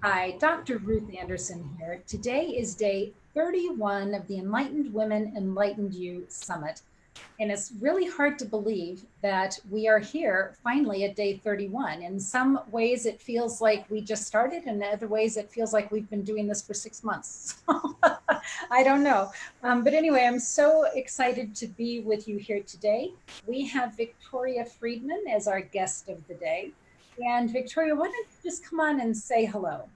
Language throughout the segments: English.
Hi, Dr. Ruth Anderson here. Today is day 31 of the Enlightened Women, Enlightened You Summit. And it's really hard to believe that we are here finally at day 31. In some ways, it feels like we just started, and in other ways, it feels like we've been doing this for 6 months. I don't know. But anyway, I'm so excited to be with you here today. We have Victoria Friedman as our guest of the day. And Victoria, why don't you just come on and say hello?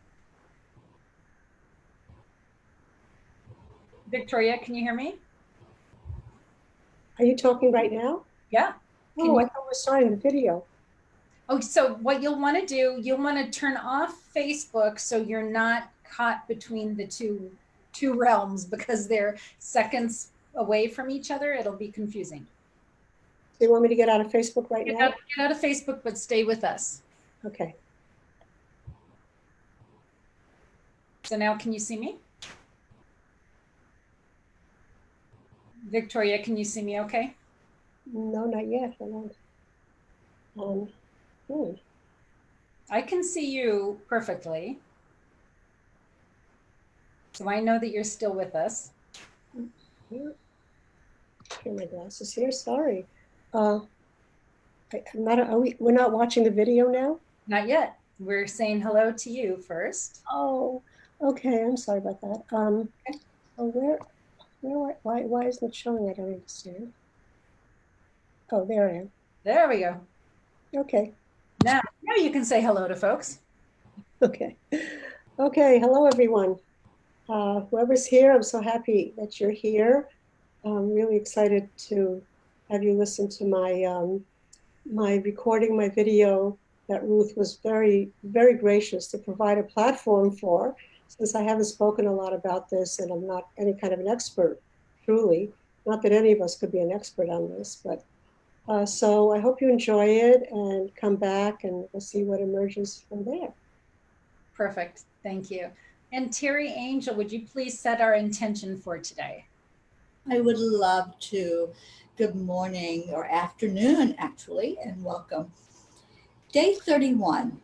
Victoria, can you hear me? Are you talking right now? Yeah. Oh, I thought we were starting the video. Oh, so what you'll want to do, you'll want to turn off Facebook so you're not caught between the two realms because they're seconds away from each other. It'll be confusing. Do you want me to get out of Facebook right Get now? out of Facebook, but stay with us. Okay. So now can you see me? Victoria, can you see me okay? No, not yet. Hold on. I can see you perfectly. So I know that you're still with us. Here are my glasses here. Sorry. We're not watching the video now? Not yet. We're saying hello to you first. Oh, okay. I'm sorry about that. So why isn't it showing? I don't understand. Oh, there I am. There we go. Okay. Now you can say hello to folks. Okay. Okay. Hello, everyone. Whoever's here, I'm so happy that you're here. I'm really excited to have you listen to my recording, my video that Ruth was very, very gracious to provide a platform for, since I haven't spoken a lot about this and I'm not any kind of an expert, truly. Not that any of us could be an expert on this, but so I hope you enjoy it and come back and we'll see what emerges from there. Perfect. Thank you. And Terry Angel, would you please set our intention for today? I would love to. Good morning or afternoon, actually, and welcome. Day 31.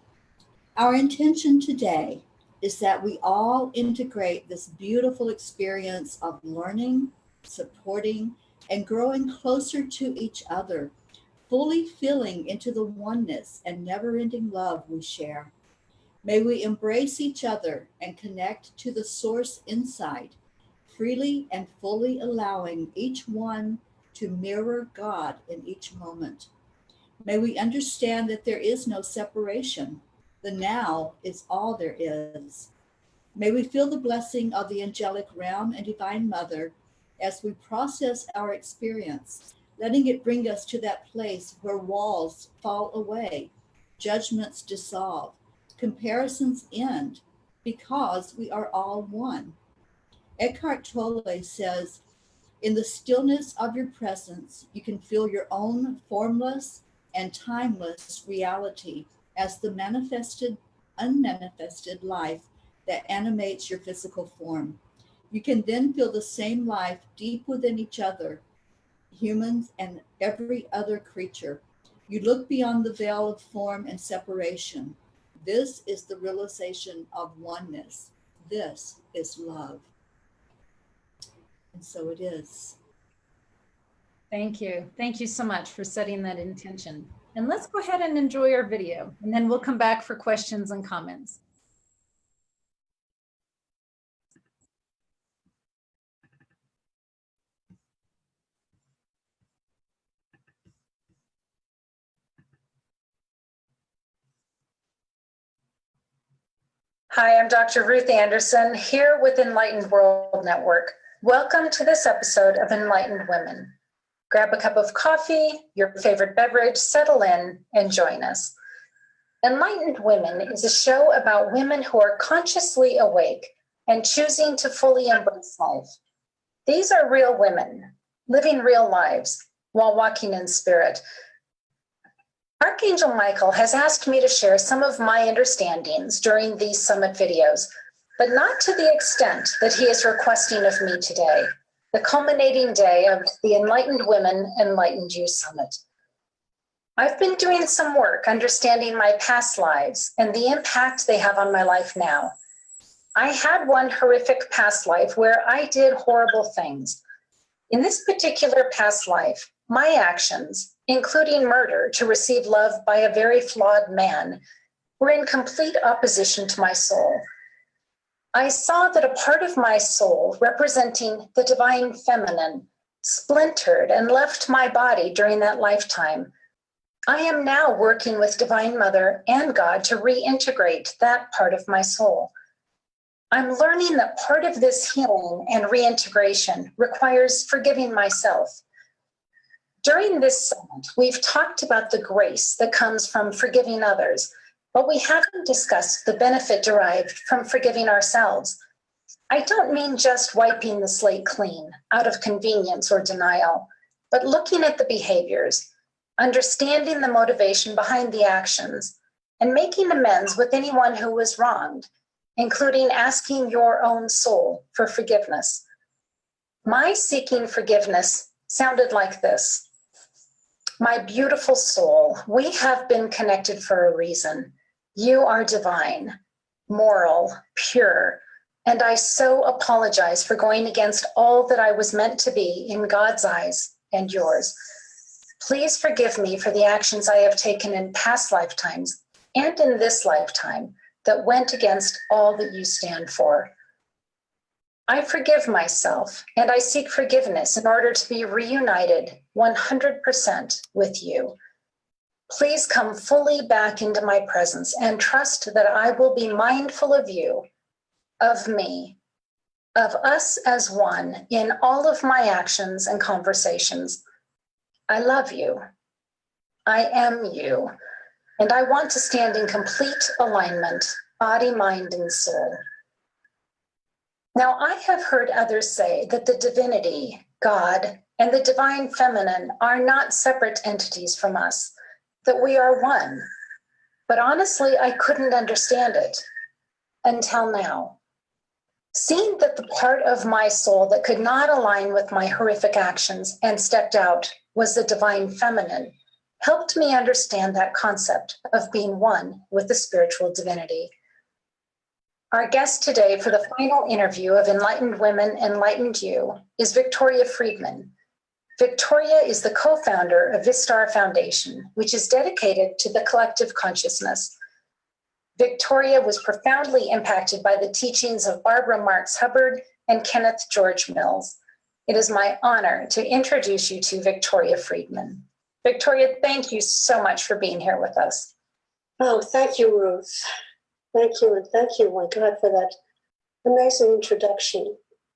Our intention today is that we all integrate this beautiful experience of learning, supporting, and growing closer to each other, fully feeling into the oneness and never ending love we share. May we embrace each other and connect to the source inside, freely and fully allowing each one to mirror God in each moment. May we understand that there is no separation. The now is all there is. May we feel the blessing of the angelic realm and Divine Mother as we process our experience, letting it bring us to that place where walls fall away, judgments dissolve, comparisons end, because we are all one. Eckhart Tolle says, in the stillness of your presence, you can feel your own formless and timeless reality as the manifested, unmanifested life that animates your physical form. You can then feel the same life deep within each other, humans and every other creature. You look beyond the veil of form and separation. This is the realization of oneness. This is love. And so it is. Thank you. Thank you so much for setting that intention. And let's go ahead and enjoy our video, and then we'll come back for questions and comments. Hi, I'm Dr. Ruth Anderson here with Enlightened World Network. Welcome to this episode of Enlightened Women. Grab a cup of coffee, your favorite beverage, settle in, and join us. Enlightened Women is a show about women who are consciously awake and choosing to fully embrace life. These are real women, living real lives while walking in spirit. Archangel Michael has asked me to share some of my understandings during these summit videos, but not to the extent that he is requesting of me today, the culminating day of the Enlightened Women, Enlightened You Summit. I've been doing some work understanding my past lives and the impact they have on my life now. I had one horrific past life where I did horrible things. In this particular past life, my actions, including murder to receive love by a very flawed man, were in complete opposition to my soul. I saw that a part of my soul, representing the divine feminine, splintered and left my body during that lifetime. I am now working with Divine Mother and God to reintegrate that part of my soul. I'm learning that part of this healing and reintegration requires forgiving myself. During this segment, we've talked about the grace that comes from forgiving others, but we haven't discussed the benefit derived from forgiving ourselves. I don't mean just wiping the slate clean out of convenience or denial, but looking at the behaviors, understanding the motivation behind the actions, and making amends with anyone who was wronged, including asking your own soul for forgiveness. My seeking forgiveness sounded like this. My beautiful soul, we have been connected for a reason. You are divine, moral, pure, and I so apologize for going against all that I was meant to be in God's eyes and yours. Please forgive me for the actions I have taken in past lifetimes and in this lifetime that went against all that you stand for. I forgive myself and I seek forgiveness in order to be reunited 100% with you. Please come fully back into my presence and trust that I will be mindful of you, of me, of us as one in all of my actions and conversations. I love you. I am you. And I want to stand in complete alignment, body, mind, and soul. Now, I have heard others say that the divinity, God, and the divine feminine are not separate entities from us, that we are one. But honestly, I couldn't understand it until now. Seeing that the part of my soul that could not align with my horrific actions and stepped out was the divine feminine helped me understand that concept of being one with the spiritual divinity. Our guest today for the final interview of Enlightened Women, Enlightened You is Victoria Friedman. Victoria is the co-founder of Vistar Foundation, which is dedicated to the collective consciousness. Victoria was profoundly impacted by the teachings of Barbara Marx Hubbard and Kenneth George Mills. It is my honor to introduce you to Victoria Friedman. Victoria, thank you so much for being here with us. Oh, thank you, Ruth. Thank you, and thank you, my God, for that amazing introduction.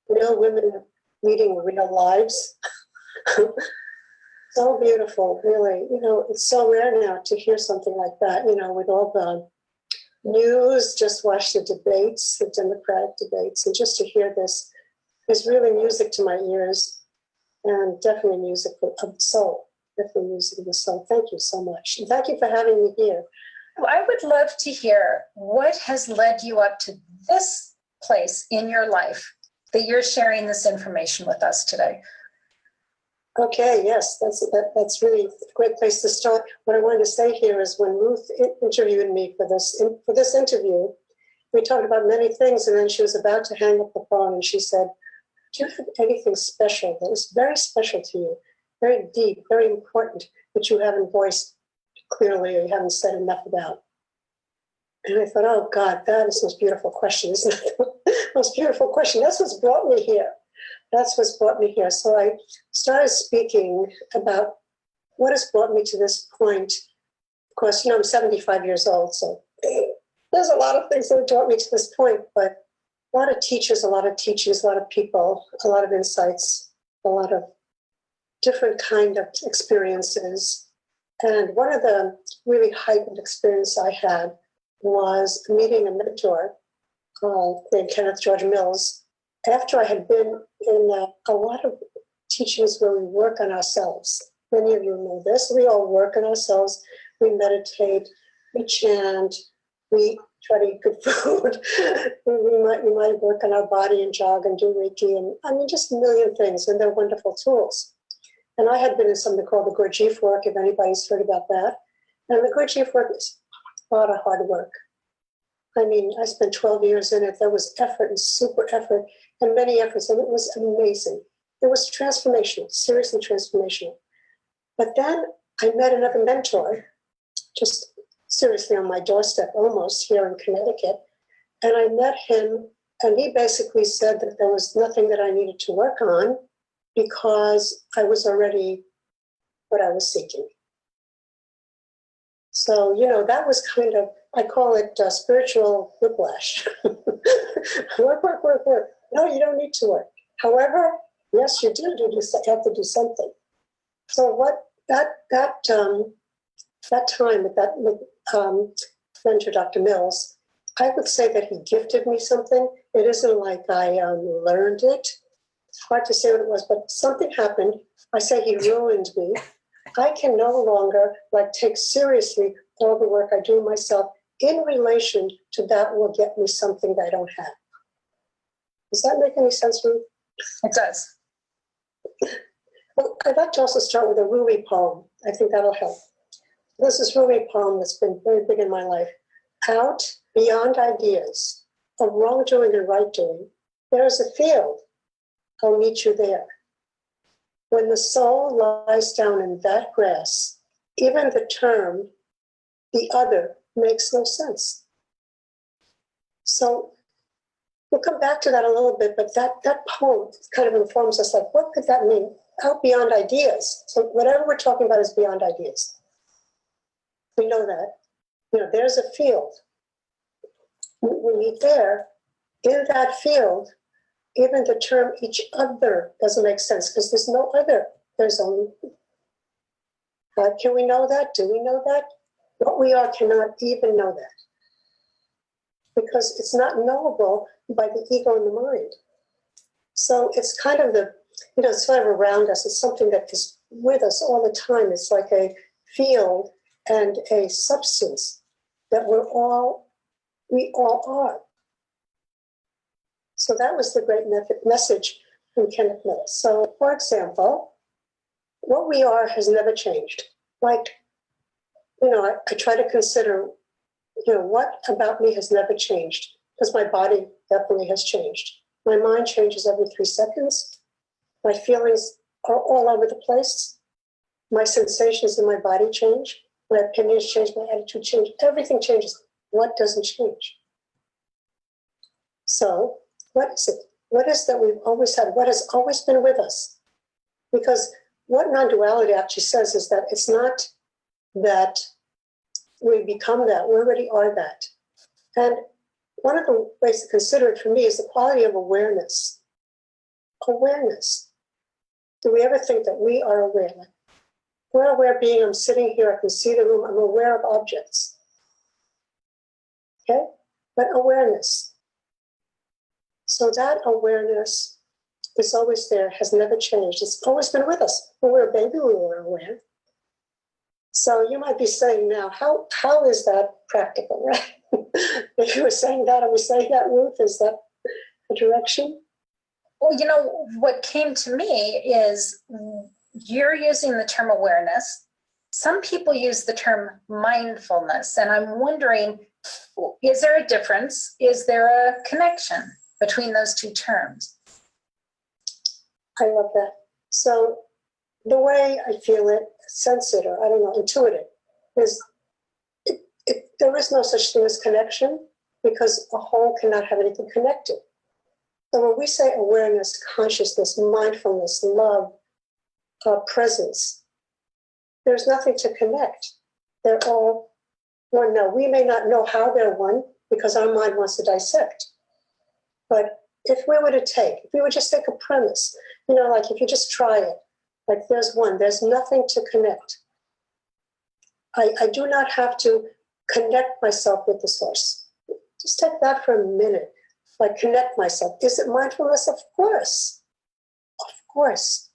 Real women leading real lives. So beautiful, really. You know, it's so rare now to hear something like that, you know, with all the news, just watch the debates, the Democratic debates, and just to hear this is really music to my ears, and definitely music of the soul, definitely music of the soul. Thank you so much. And thank you for having me here. I would love to hear what has led you up to this place in your life that you're sharing this information with us today. Okay, yes, that's really a great place to start. What I wanted to say here is when Ruth interviewed me for this interview, we talked about many things, and then she was about to hang up the phone, and she said, "Do you have anything special that is very special to you, very deep, very important, that you haven't voiced clearly or you haven't said enough about?" And I thought, oh God, that is the most beautiful question, isn't it? The most beautiful question. That's what's brought me here. That's what's brought me here. So I started speaking about what has brought me to this point. Of course, you know, I'm 75 years old, so there's a lot of things that have brought me to this point, but a lot of teachers, a lot of teachings, a lot of people, a lot of insights, a lot of different kind of experiences. And one of the really heightened experiences I had was meeting a mentor named Kenneth George Mills, after I had been in a lot of teachings where we work on ourselves. Many of you know this. We all work on ourselves. We meditate, we chant, we try to eat good food. we might work on our body and jog and do Reiki, and I mean, just a million things, and they're wonderful tools. And I had been in something called the Gurdjieff work, if anybody's heard about that. And the Gurdjieff work is a lot of hard work. I mean, I spent 12 years in it. There was effort and super effort and many efforts, and it was amazing. It was transformational, seriously transformational. But then I met another mentor, just seriously on my doorstep, almost here in Connecticut. And I met him, and he basically said that there was nothing that I needed to work on because I was already what I was seeking. So, that was kind of, I call it spiritual whiplash. Work, work, work, work. No, you don't need to work. However, yes, you do. You have to do something. So what that time with that mentor, Dr. Mills, I would say that he gifted me something. It isn't like I learned it. It's hard to say what it was, but something happened. I say he ruined me. I can no longer take seriously all the work I do myself in relation to that will get me something that I don't have. Does that make any sense, Ruth? It does. Well, I'd like to also start with a Rumi poem. I think that'll help. This is Rumi poem that's been very big in my life. Out beyond ideas of wrongdoing and right doing, there is a field. I'll meet you there. When the soul lies down in that grass, even the term, the other, makes no sense. So we'll come back to that a little bit, but that poem kind of informs us, what could that mean? Out beyond ideas. So whatever we're talking about is beyond ideas. We know that. There's a field. When we there, in that field, even the term each other doesn't make sense because there's no other. There's only. Can we know that? Do we know that? What we are cannot even know that because it's not knowable by the ego and the mind. So it's kind of it's sort of around us. It's something that is with us all the time. It's like a field and a substance that we all are. So that was the great message from Kenneth Mills. So, for example, what we are has never changed. I try to consider, what about me has never changed? Because my body definitely has changed. My mind changes every 3 seconds. My feelings are all over the place. My sensations in my body change. My opinions change. My attitude change. Everything changes. What doesn't change? So, what is it? What is that we've always had? What has always been with us? Because what non-duality actually says is that it's not that we become that, we already are that. And one of the ways to consider it for me is the quality of awareness. Awareness. Do we ever think that we are aware? We're aware being, I'm sitting here, I can see the room, I'm aware of objects. Okay? But awareness. So that awareness is always there, has never changed. It's always been with us. When we were a baby, we were aware. So you might be saying now, how is that practical, right? If you were saying that, are we saying that, Ruth? Is that the direction? Well, what came to me is you're using the term awareness. Some people use the term mindfulness, and I'm wondering, is there a difference? Is there a connection between those two terms? I love that. So the way I feel it, sense it, or I don't know, intuit it, is there is no such thing as connection because a whole cannot have anything connected. So when we say awareness, consciousness, mindfulness, love, presence, there's nothing to connect. They're all one. Now, we may not know how they're one because our mind wants to dissect. But if we would just take a premise, if you just try it, there's one, there's nothing to connect. I do not have to connect myself with the source. Just take that for a minute. Connect myself. Is it mindfulness? Of course. Of course.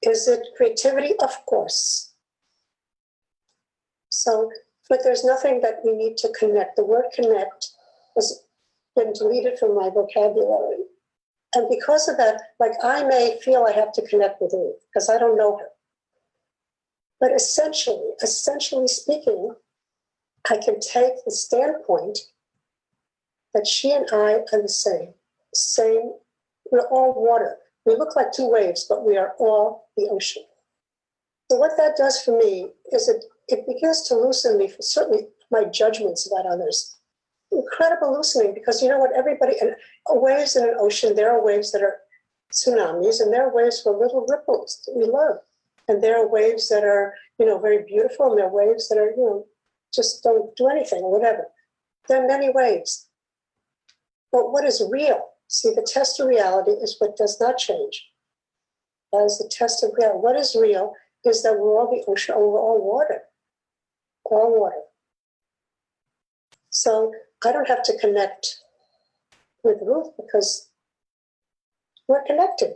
Is it creativity? Of course. So, but there's nothing that we need to connect. The word connect has been deleted from my vocabulary. And because of that, like I may feel I have to connect with Ruth because I don't know her. But essentially speaking, I can take the standpoint that she and I are the same. Same, we're all water. We look like two waves, but we are all the ocean. So what that does for me is it begins to loosen me for certainly my judgments about others. Incredible loosening, because you know what, everybody, and waves in an ocean, there are waves that are tsunamis, and there are waves with little ripples that we love. And there are waves that are, very beautiful, and there are waves that are, just don't do anything or whatever. There are many waves. But what is real? See, the test of reality is what does not change. That is the test of reality. What is real is that we're all the ocean, or we're all water. All water. So I don't have to connect with Ruth because we're connected.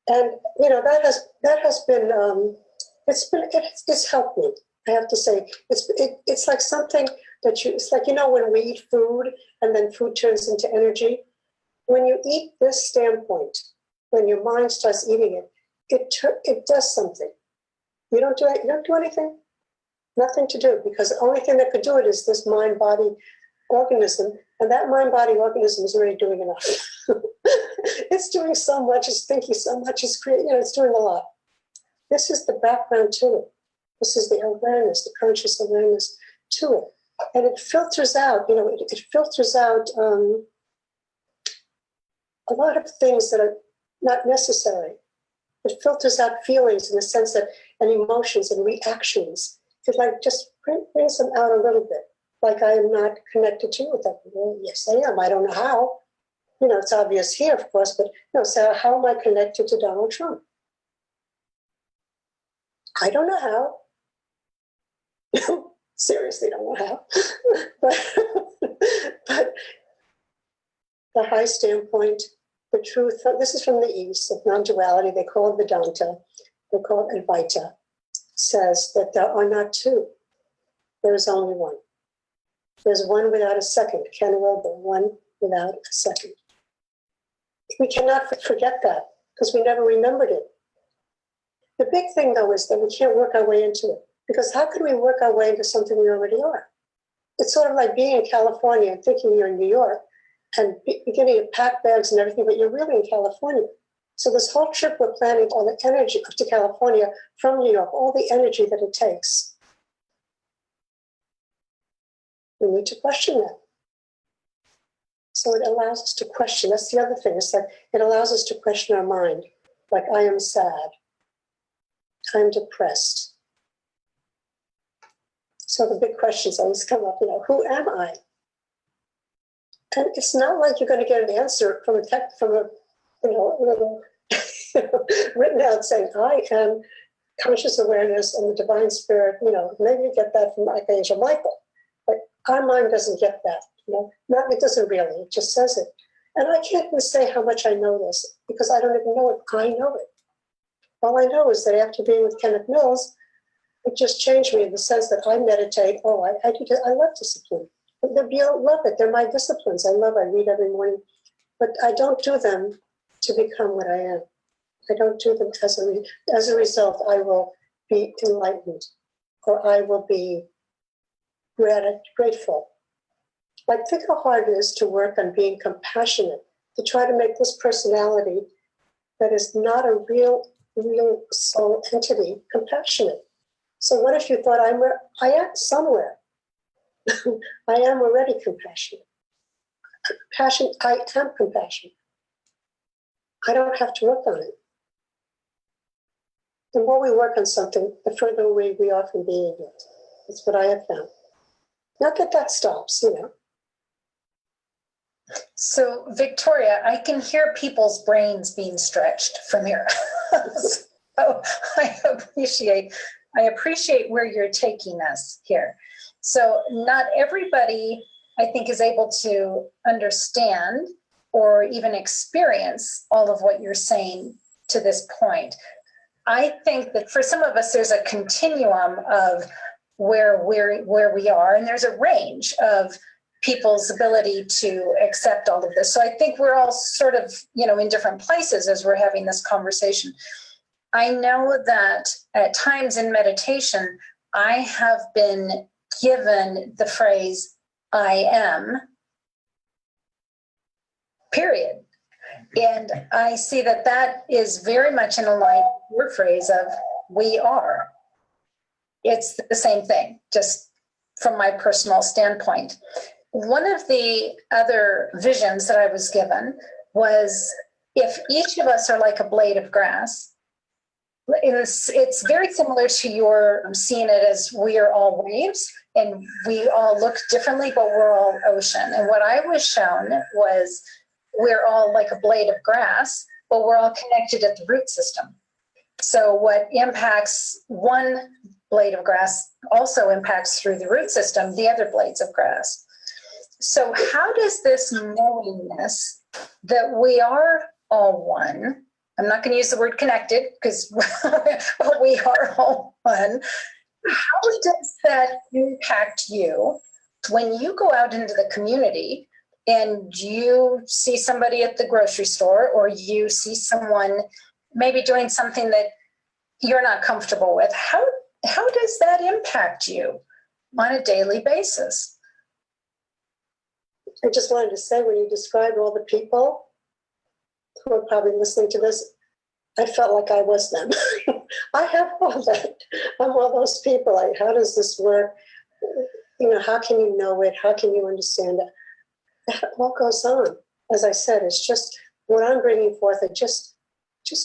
And that has been it's helped me. I have to say, it's like something that it's like, when we eat food and then food turns into energy. When you eat this standpoint, when your mind starts eating it, it does something. You don't do anything, nothing to do, because the only thing that could do it is this mind-body organism, and that mind-body organism is already doing enough. It's doing so much, it's thinking so much, it's creating, it's doing a lot. This is the background to it. This is the awareness, the conscious awareness to it. And it filters out, it filters out a lot of things that are not necessary. It filters out feelings in the sense that, and emotions and reactions. It just brings them out a little bit. Like I am not connected to you with that. Well, yes, I am. I don't know how. It's obvious here, of course, but so how am I connected to Donald Trump? I don't know how. Seriously, don't know how. but the high standpoint, the truth, this is from the East of non-duality, they call it Vedanta, they call it Advaita, says that there are not two, there is only one. There's one without a second, Ken Wilber, one without a second. We cannot forget that because we never remembered it. The big thing, though, is that we can't work our way into it, because how could we work our way into something we already are? It's sort of like being in California and thinking you're in New York and beginning to pack bags and everything, but you're really in California. So this whole trip we're planning, all the energy up to California from New York, all the energy that it takes. We need to question that. So it allows us to question. That's the other thing. It's like it allows us to question our mind. Like, I am sad. I'm depressed. So the big questions always come up, who am I? And it's not like you're going to get an answer from a little written out saying, I am conscious awareness and the divine spirit. Maybe you get that from Archangel Michael, but our mind doesn't get that. It doesn't really. It just says it. And I can't even say how much I know this, because I don't even know it. I know it. All I know is that after being with Kenneth Mills, it just changed me in the sense that I meditate. I love discipline. I love it. They're my disciplines. I read every morning, but I don't do them to become what I am. I don't do them as a result, I will be enlightened, or I will be grateful. Like, think how hard it is to work on being compassionate, to try to make this personality that is not a real soul entity compassionate. So what if you thought I am somewhere? I am already compassionate. I am compassionate. I don't have to work on it. The more we work on something, the further away we are from being it. That's what I have found. Not that stops, So, Victoria, I can hear people's brains being stretched from here. So I appreciate where you're taking us here. So not everybody, I think, is able to understand or even experience all of what you're saying to this point. I think that for some of us, there's a continuum of where we are, and there's a range of people's ability to accept all of this. So I think we're all sort of, in different places as we're having this conversation. I know that at times in meditation, I have been given the phrase, I am, period. And I see that that is very much in line with your phrase of we are. It's the same thing, just from my personal standpoint. One of the other visions that I was given was if each of us are like a blade of grass, it's very similar to your seeing it as we are all waves and we all look differently, but we're all ocean. And what I was shown was we're all like a blade of grass, but we're all connected at the root system. So what impacts one blade of grass also impacts through the root system the other blades of grass. So how does this knowingness that we are all one, I'm not going to use the word connected because we are all one, how does that impact you when you go out into the community and you see somebody at the grocery store or you see someone maybe doing something that you're not comfortable with? How does that impact you on a daily basis? I just wanted to say, when you described all the people who are probably listening to this, I felt like I was them. I have all that. I'm all those people. Like, how does this work? How can you know it? How can you understand it? That all goes on. As I said, it's just what I'm bringing forth are just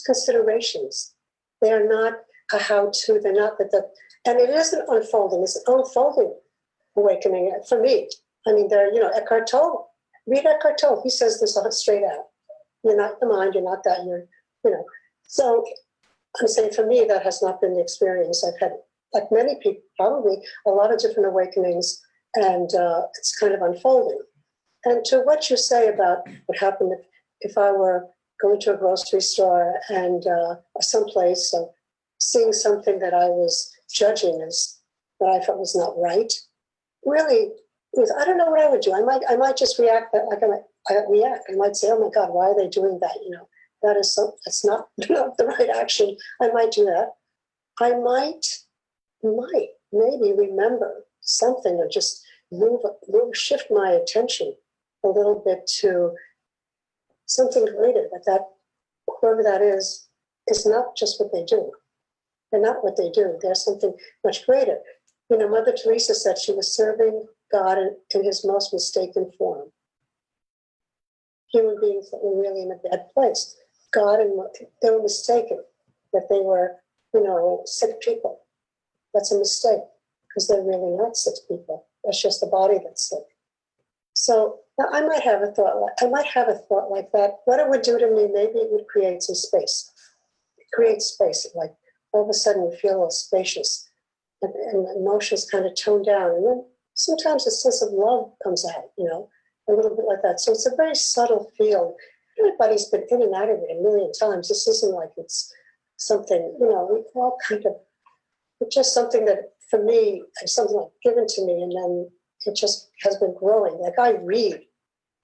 considerations. They are not a how-to. They're not and it isn't unfolding. It's an unfolding awakening for me. I mean, Eckhart Tolle. Read Eckhart Tolle. He says this straight out. You're not the mind. You're not that. So I'm saying for me, that has not been the experience. I've had, like many people, probably a lot of different awakenings, and it's kind of unfolding. And to what you say about what happened if I were going to a grocery store and someplace seeing something that I was judging as that I felt was not right, really, I don't know what I would do. I might just react like I react. I might say, "Oh my God, why are they doing that?" That's not the right action. I might do that. I might maybe remember something or just shift my attention a little bit to something greater. That whoever that is not just what they do. They're not what they do. There's something much greater. Mother Teresa said she was serving God in his most mistaken form. Human beings that were really in a bad place. God, and they were mistaken that they were, sick people. That's a mistake because they're really not sick people. That's just the body that's sick. So now I might have a thought like that. What it would do to me, maybe it would create some space. It creates space. Like all of a sudden you feel a little spacious and emotions kind of tone down. And then sometimes a sense of love comes out, a little bit like that. So it's a very subtle feel. Everybody's been in and out of it a million times. This isn't like it's something, we all kind of, it's just something that for me, is something like given to me, and then it just has been growing. Like I read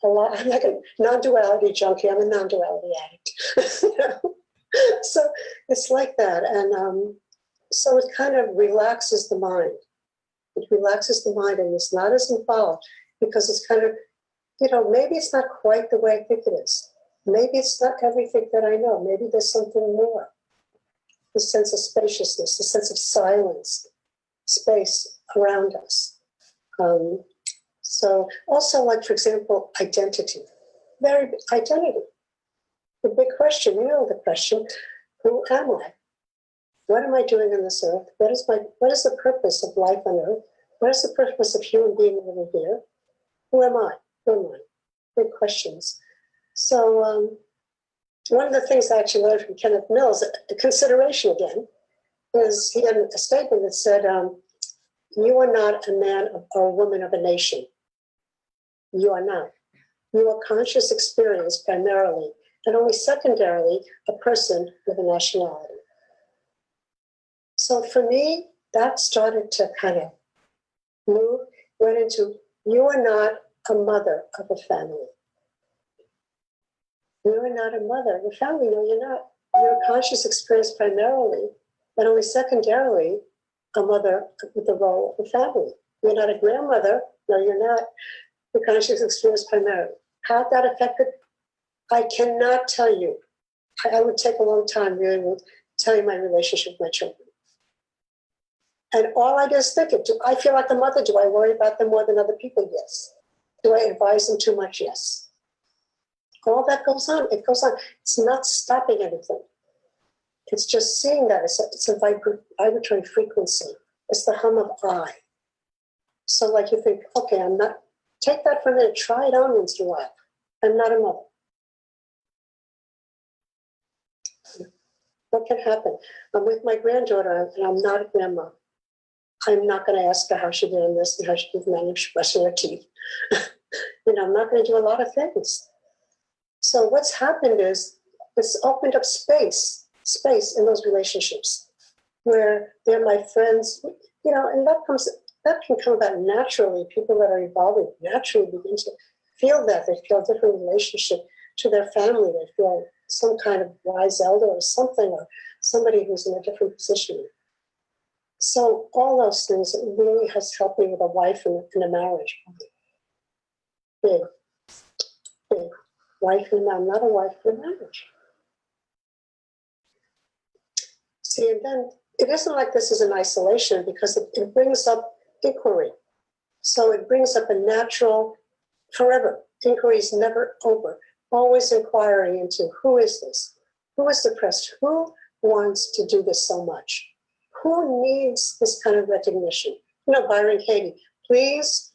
a lot. I'm like a non-duality junkie. I'm a non-duality addict. So it's like that. And so it kind of relaxes the mind. It relaxes the mind and it's not as involved because it's kind of, maybe it's not quite the way I think it is. Maybe it's not everything that I know. Maybe there's something more. The sense of spaciousness, the sense of silence, space around us. So also, like, for example, identity. Identity. The big question, the question, who am I? What am I doing on this earth? What is the purpose of life on earth? What is the purpose of human being over here? Who am I? Big questions. So one of the things I actually learned from Kenneth Mills, a consideration again, is he had a statement that said, you are not a man or a woman of a nation. You are not. You are conscious experience primarily, and only secondarily, a person with a nationality. So for me, that started to kind of move, went into, you are not a mother of a family. You're not a mother of a family. No, you're not. You're a conscious experience primarily, and only secondarily a mother with the role of a family. You're not a grandmother. No, you're not. The conscious experience primarily. How that affected, I cannot tell you. I would take a long time really to tell you my relationship with my children. And all I just think of, do I feel like a mother? Do I worry about them more than other people? Yes. Do I advise them too much? Yes. All that goes on. It goes on. It's not stopping anything. It's just seeing that. It's a vibratory frequency. It's the hum of I. So like you think, okay, I'm not, take that for a minute, try it on once in a while. I'm not a mother. What can happen? I'm with my granddaughter and I'm not a grandma. I'm not going to ask her how she did on this and how she did manage brushing her teeth. I'm not going to do a lot of things. So what's happened is it's opened up space in those relationships where they're my friends, and that can come about naturally. People that are evolving naturally begin to feel that. They feel a different relationship to their family. They feel some kind of wise elder or something, or somebody who's in a different position. So all those things, it really has helped me with a wife and a marriage. Big. Wife and I'm not a wife in a marriage. See, and then it isn't like this is in isolation because it brings up inquiry. So it brings up a natural, forever. Inquiry is never over. Always inquiring into who is this? Who is depressed? Who wants to do this so much? Who needs this kind of recognition? Byron Katie, please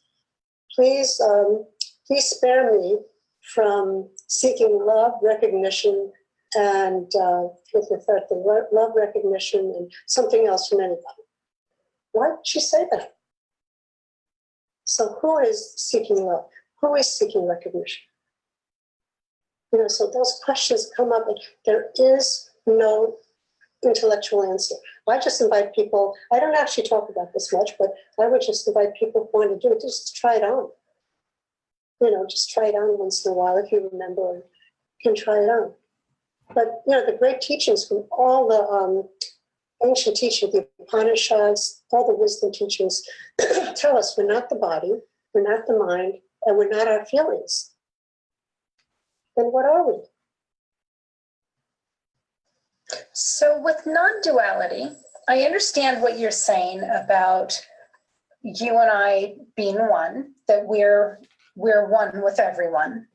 spare me from seeking love, recognition, and love, recognition, and something else from anybody. Why did she say that? So who is seeking love? Who is seeking recognition? So those questions come up, and there is no intellectual answer. I just invite people, I don't actually talk about this much, but I would just invite people who want to do it, just to try it on. Just try it on once in a while. If you remember, you can try it on. But, the great teachings from all the ancient teachings, the Upanishads, all the wisdom teachings, tell us we're not the body, we're not the mind, and we're not our feelings. Then what are we? So with non-duality, I understand what you're saying about you and I being one, that we're one with everyone.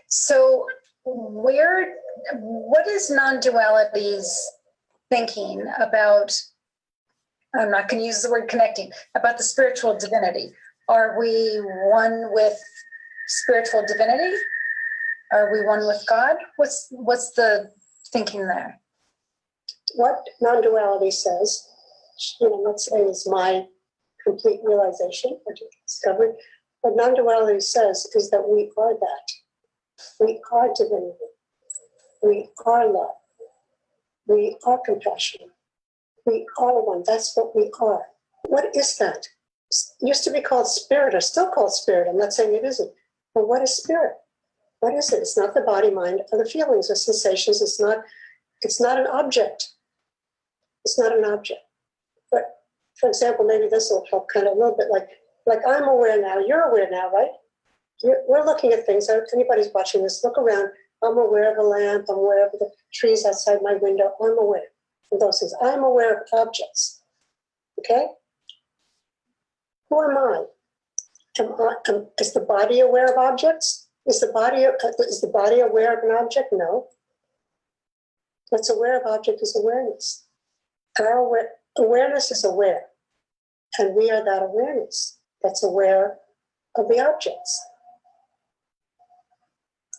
So what is non-duality's thinking about, I'm not going to use the word connecting, about the spiritual divinity? Are we one with spiritual divinity? Are we one with God? What's the thinking there? What non-duality says, let's say is my complete realization, or discovery. What non-duality says is that we are that. We are divinity. We are love. We are compassion. We are one. That's what we are. What is that? It used to be called spirit, or still called spirit. I'm not saying it isn't. But what is spirit? What is it? It's not the body, mind, or the feelings or sensations. It's not an object. It's not an object. But for example, maybe this will help kind of a little bit like I'm aware now, you're aware now, right? We're looking at things. If anybody's watching this, look around. I'm aware of a lamp. I'm aware of the trees outside my window. I'm aware of those things. I'm aware of objects. Okay? Who am I? Is the body aware of objects? Is the body aware of an object? No. What's aware of object is awareness. Our awareness is aware, and we are that awareness that's aware of the objects.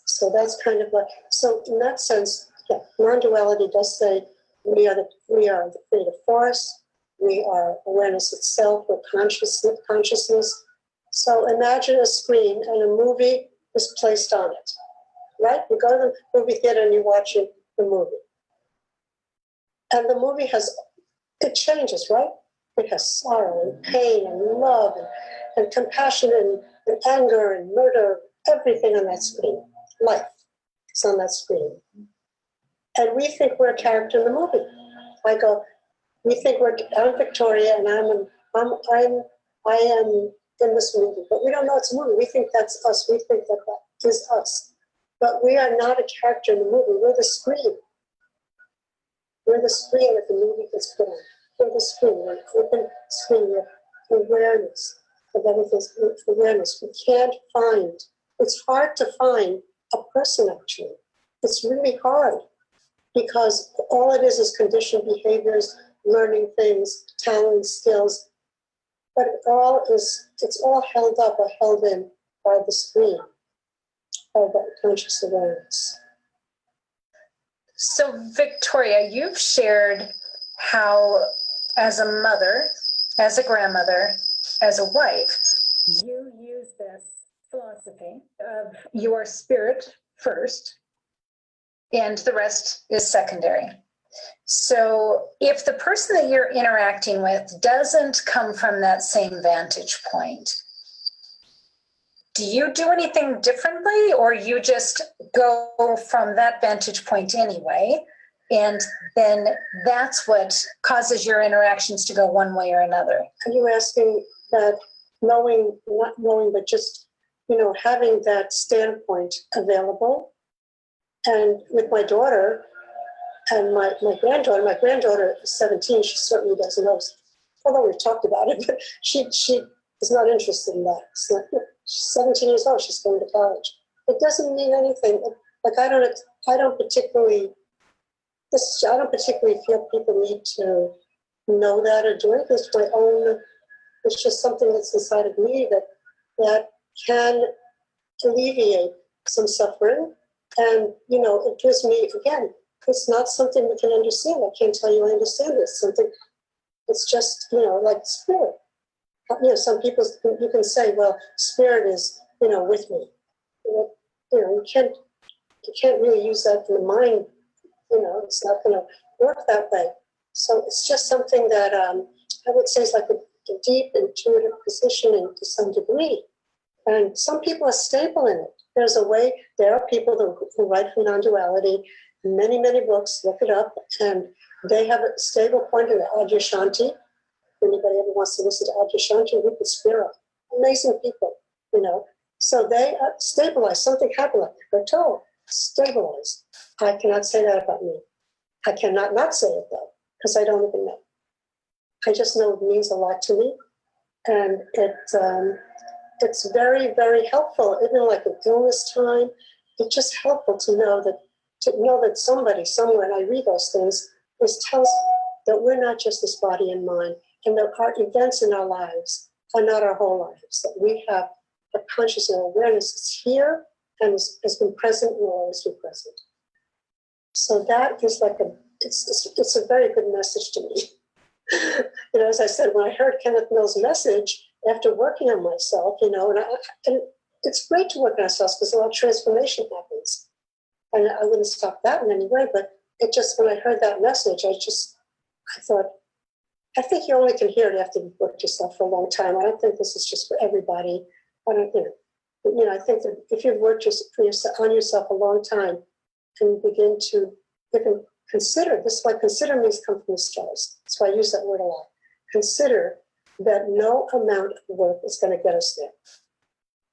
So that's kind of so in that sense, yeah, non-duality does say we are the creative force, we are awareness itself, we're consciousness. So imagine a screen and a movie is placed on it, right? You go to the movie theater and you're watching the movie. And the movie it changes, right? It has sorrow and pain and love and compassion and anger and murder, everything on that screen. Life is on that screen. And we think we're a character in the movie. We think I'm Victoria and I am in this movie, but we don't know it's a movie. We think that's us. We think that is us. But we are not a character in the movie. We're the screen. We're the screen that the movie gets put on. We're the screen. We're an open screen. We're awareness of everything's awareness. We can't find. It's hard to find a person, actually. It's really hard because all it is conditioned behaviors, learning things, talents, skills. But it's all held up or held in by the screen, by that conscious awareness. So, Victoria, you've shared how, as a mother, as a grandmother, as a wife, you use this philosophy of your spirit first, and the rest is secondary. So, if the person that you're interacting with doesn't come from that same vantage point, do you do anything differently, or you just go from that vantage point anyway, and then that's what causes your interactions to go one way or another? Are you asking that not knowing, but just, having that standpoint available? And with my daughter and my granddaughter is 17, she certainly doesn't know, although we've talked about it, but she is not interested in that. She's 17 years old, she's going to college. It doesn't mean anything. Like I don't particularly feel people need to know that or do it. It's just something that's inside of me that can alleviate some suffering. And, it gives me, again, it's not something we can understand. I can't tell you I understand this. It's just, like spirit. Some people, you can say, well, spirit is, with me. You can't really use that in the mind. It's not going to work that way. So it's just something that I would say is like a deep intuitive positioning to some degree. And some people are stable in it. There are people who write from Non-Duality, many, many books, look it up, and they have a stable point in the Adyashanti. Anybody ever wants to listen to Adyashanti, Rupert Spira, amazing people, So they are stabilized. Something happened, like they're told, stabilized. I cannot say that about me. I cannot not say it, though, because I don't even know. I just know it means a lot to me. And it's very, very helpful, even like an illness time. It's just helpful to know that somebody somewhere, and I read those things, tells that we're not just this body and mind, and that our events in our lives are not our whole lives, that we have a consciousness and awareness that's here and has been present and will always be present. So that is like it's a very good message to me. As I said, when I heard Kenneth Mill's message after working on myself, and it's great to work on ourselves because a lot of transformation happens. And I wouldn't stop that in any way, but when I heard that message, I thought, I think you only can hear it after you've worked yourself for a long time. I don't think this is just for everybody. I think that if you've worked on yourself a long time and you begin to even consider, this is why consider means come from the stars. That's why I use that word a lot. Consider that no amount of work is going to get us there.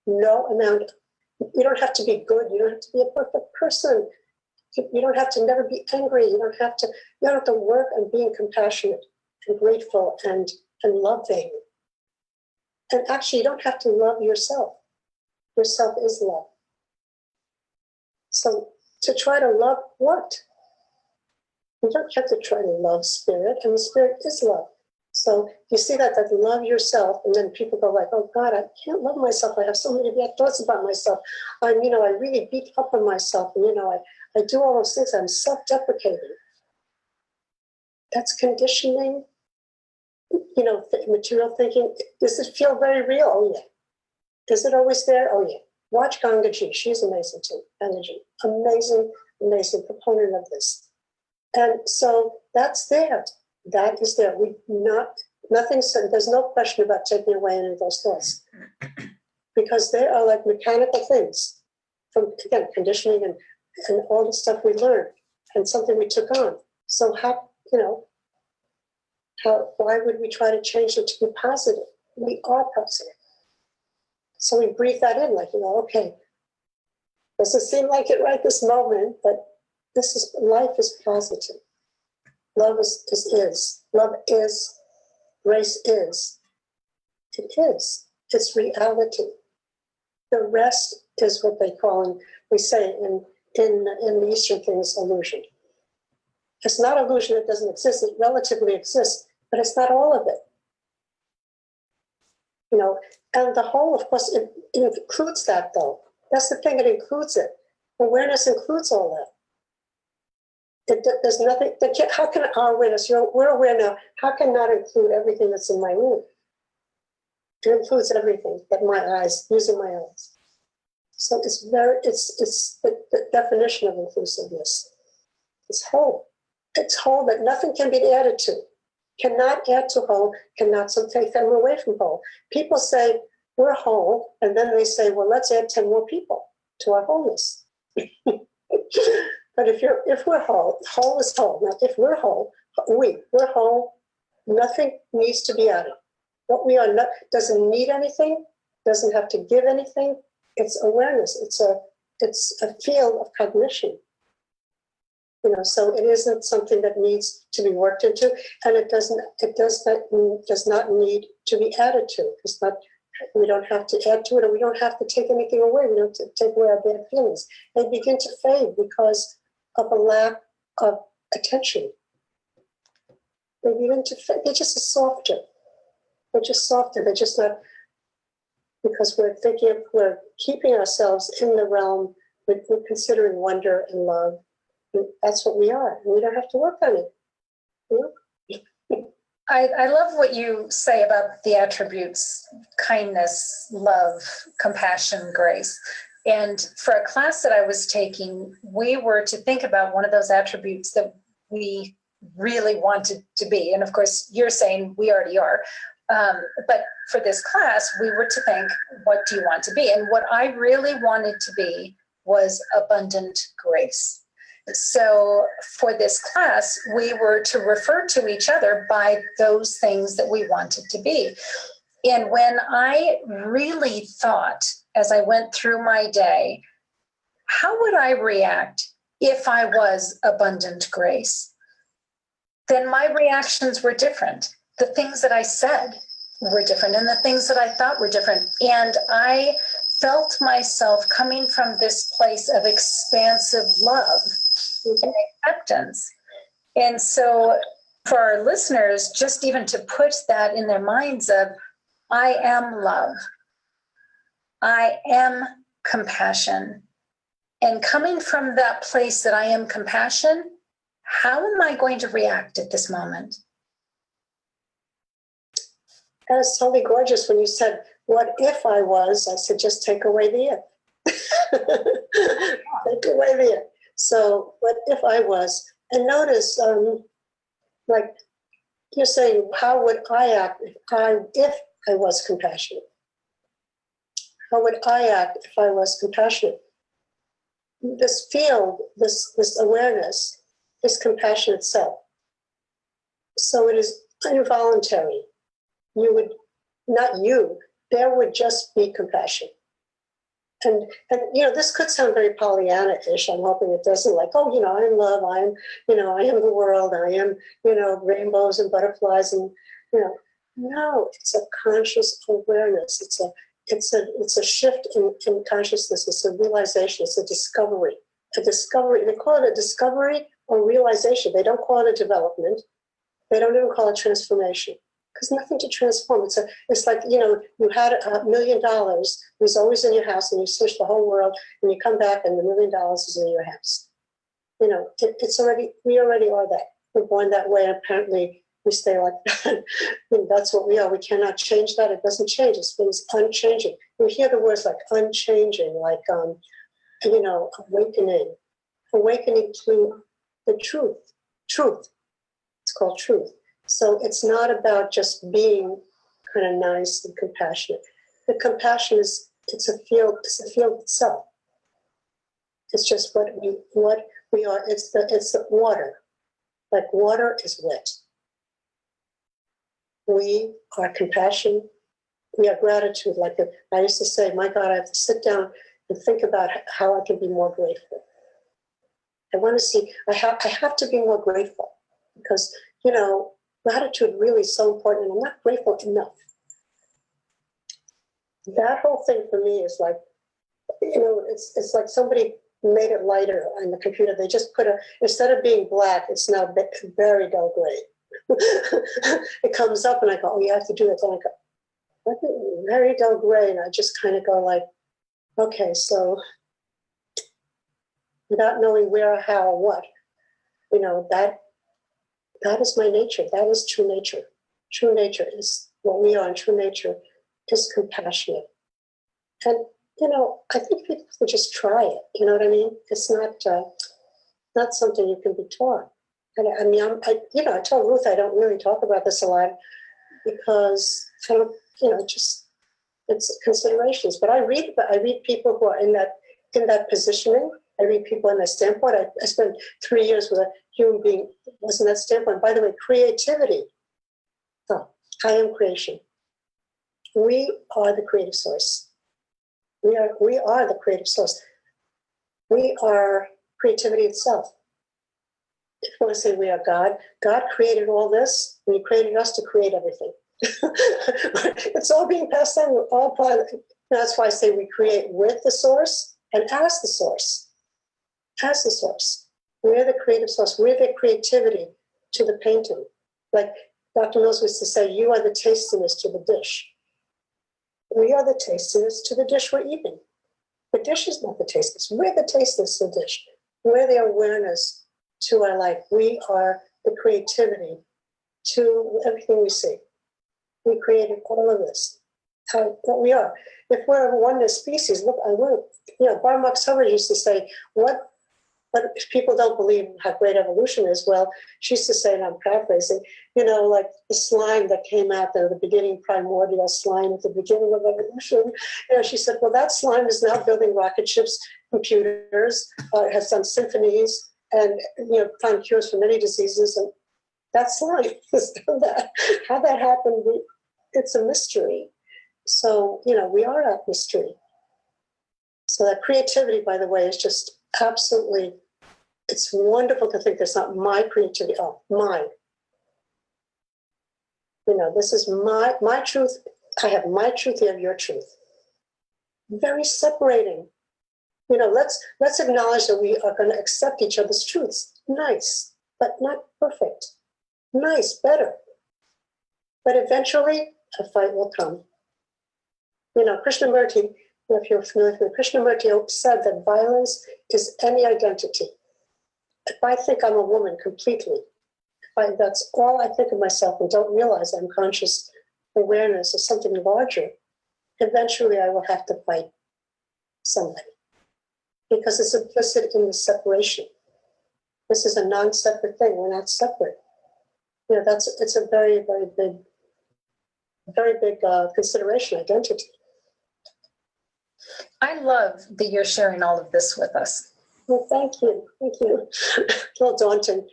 No amount. You don't have to be good. You don't have to be a perfect person. You don't have to never be angry. You don't have to work on being compassionate and grateful and loving. And actually, you don't have to love yourself. Yourself is love. So to try to love what? You don't have to try to love spirit, and the spirit is love. So you see that love yourself, and then people go like, oh God, I can't love myself. I have so many bad thoughts about myself. I really beat up on myself, and I do all those things. I'm self-deprecating. That's conditioning. Material thinking. Does it feel very real? Oh yeah. Is it always there? Oh yeah. Watch Gangaji. She's amazing too. Gangaji, amazing, amazing proponent of this. And so that's there. That is there. Nothing said. There's no question about taking away any of those thoughts. because they are like mechanical things from, again, conditioning and all the stuff we learned and something we took on. So how, why would we try to change them to be positive? We are positive. So we breathe that in, like, okay, doesn't seem like it right this moment, but life is positive. Love is. Love is. Grace is. It is. It's reality. The rest is what they call, and we say in the Eastern things, illusion. It's not illusion, it doesn't exist. It relatively exists, but it's not all of it. And the whole, of course, it includes that, though. That's the thing, it includes it. Awareness includes all that. There's nothing, how can our awareness, we're aware now, how can that include everything that's in my room? It includes everything but my eyes, using my eyes. So it's the definition of inclusiveness. It's whole. It's whole that nothing can be added to. Cannot add to whole, cannot take them away from whole. People say, we're whole, and then they say, well, let's add 10 more people to our wholeness. But if we're whole, whole is whole. Now, if we're whole, we're whole, nothing needs to be added. What we are not doesn't need anything, doesn't have to give anything. It's awareness. It's a field of cognition. So it isn't something that needs to be worked into, and it does not need to be added to. It's not. We don't have to add to it, or we don't have to take anything away. We don't have to take away our bad feelings. They begin to fade because of a lack of attention. They begin to fade. They're just softer. They're just softer. They're just not, because we're keeping ourselves in the realm. We're considering wonder and love. That's what we are. We don't have to work on it. I love what you say about the attributes: kindness, love, compassion, grace. And for a class that I was taking, we were to think about one of those attributes that we really wanted to be. And of course, you're saying we already are. But for this class, we were to think, what do you want to be? And what I really wanted to be was abundant grace. So for this class, we were to refer to each other by those things that we wanted to be. And when I really thought, as I went through my day, how would I react if I was abundant grace? Then my reactions were different. The things that I said were different, and the things that I thought were different. And I felt myself coming from this place of expansive love and acceptance. And so for our listeners, just even to put that in their minds of, I am love, I am compassion. And coming from that place that I am compassion, how am I going to react at this moment? That was totally gorgeous when you said, what if I was? I said, just take away the if. Take away the if. So what if I was? And notice, like you're saying, how would I act if I was compassionate? How would I act if I was compassionate? This field, this awareness, is compassion itself. So it is involuntary. There would just be compassion. And this could sound very Pollyanna-ish. I'm hoping it doesn't, like, oh, I'm love, I am the world, I am, rainbows and butterflies, and, no, it's a conscious awareness. It's a shift in consciousness. It's a realization. It's a discovery. They call it a discovery or realization. They don't call it a development. They don't even call it transformation. Because nothing to transform. It's like, you had $1 million, it was always in your house, and you search the whole world, and you come back and the $1 million is in your house. We already are that. We're born that way, and apparently we stay like that. That's what we are. We cannot change that. It doesn't change. It means unchanging. You hear the words like unchanging, like, awakening to the truth. It's called truth. So it's not about just being kind of nice and compassionate. The compassion is it's a field itself. It's just what we are. It's the water. Like water is wet. We are compassion. We are gratitude. Like I used to say, my God, I have to sit down and think about how I can be more grateful. I want to see, I have to be more grateful because, gratitude really is so important. And I'm not grateful enough. That whole thing for me is like, it's like somebody made it lighter on the computer. They just instead of being black, it's now very dull gray. It comes up and I go, oh, you have to do that. Then I go, very dull gray. And I just kind of go like, okay, so without knowing where, how, what, that is my nature. That is true nature. True nature is what we are, and true nature is compassionate. And, I think people should just try it. You know what I mean? It's not something you can be taught. And I tell Ruth I don't really talk about this a lot because I don't, it's considerations. But I read people who are in that positioning. I read people in that standpoint. I spent 3 years with a human being who was in that standpoint. By the way, creativity. Oh, I am creation. We are the creative source. We are the creative source. We are creativity itself. If you want to say we are God, God created all this, and He created us to create everything. It's all being passed on. We're all part of it. That's why I say we create with the source and as the source. As the source. We're the creative source. We're the creativity to the painting. Like Dr. Mills used to say, you are the tastiness to the dish. We are the tastiness to the dish we're eating. The dish is not the tastiness. We're the tastiness to the dish. We're the awareness to our life. We are the creativity to everything we see. We created all of this. What we are. If we're a oneness species, look, Bar Marx Hubbard used to say, what people don't believe how great evolution is. Well, she used to say, and I'm paraphrasing, like the slime that came out there, the beginning primordial slime at the beginning of evolution. She said, well, that slime is now building rocket ships, computers, has done symphonies, and found cures for many diseases. And that slime has done that. How that happened, it's a mystery. So, we are that mystery. So that creativity, by the way, is just absolutely, it's wonderful to think there's not my creativity. Oh, mine. This is my truth. I have my truth, you have your truth. Very separating. Let's acknowledge that we are going to accept each other's truths. Nice, but not perfect. Nice, better. But eventually, a fight will come. Krishnamurti, if you're familiar with Krishnamurti, said that violence is any identity. If I think I'm a woman completely, that's all I think of myself and don't realize I'm conscious awareness of something larger, eventually I will have to fight somebody because it's implicit in the separation. This is a non-separate thing. We're not separate. It's a very, very big consideration, identity. I love that you're sharing all of this with us. Well, thank you. Thank you. A little daunting.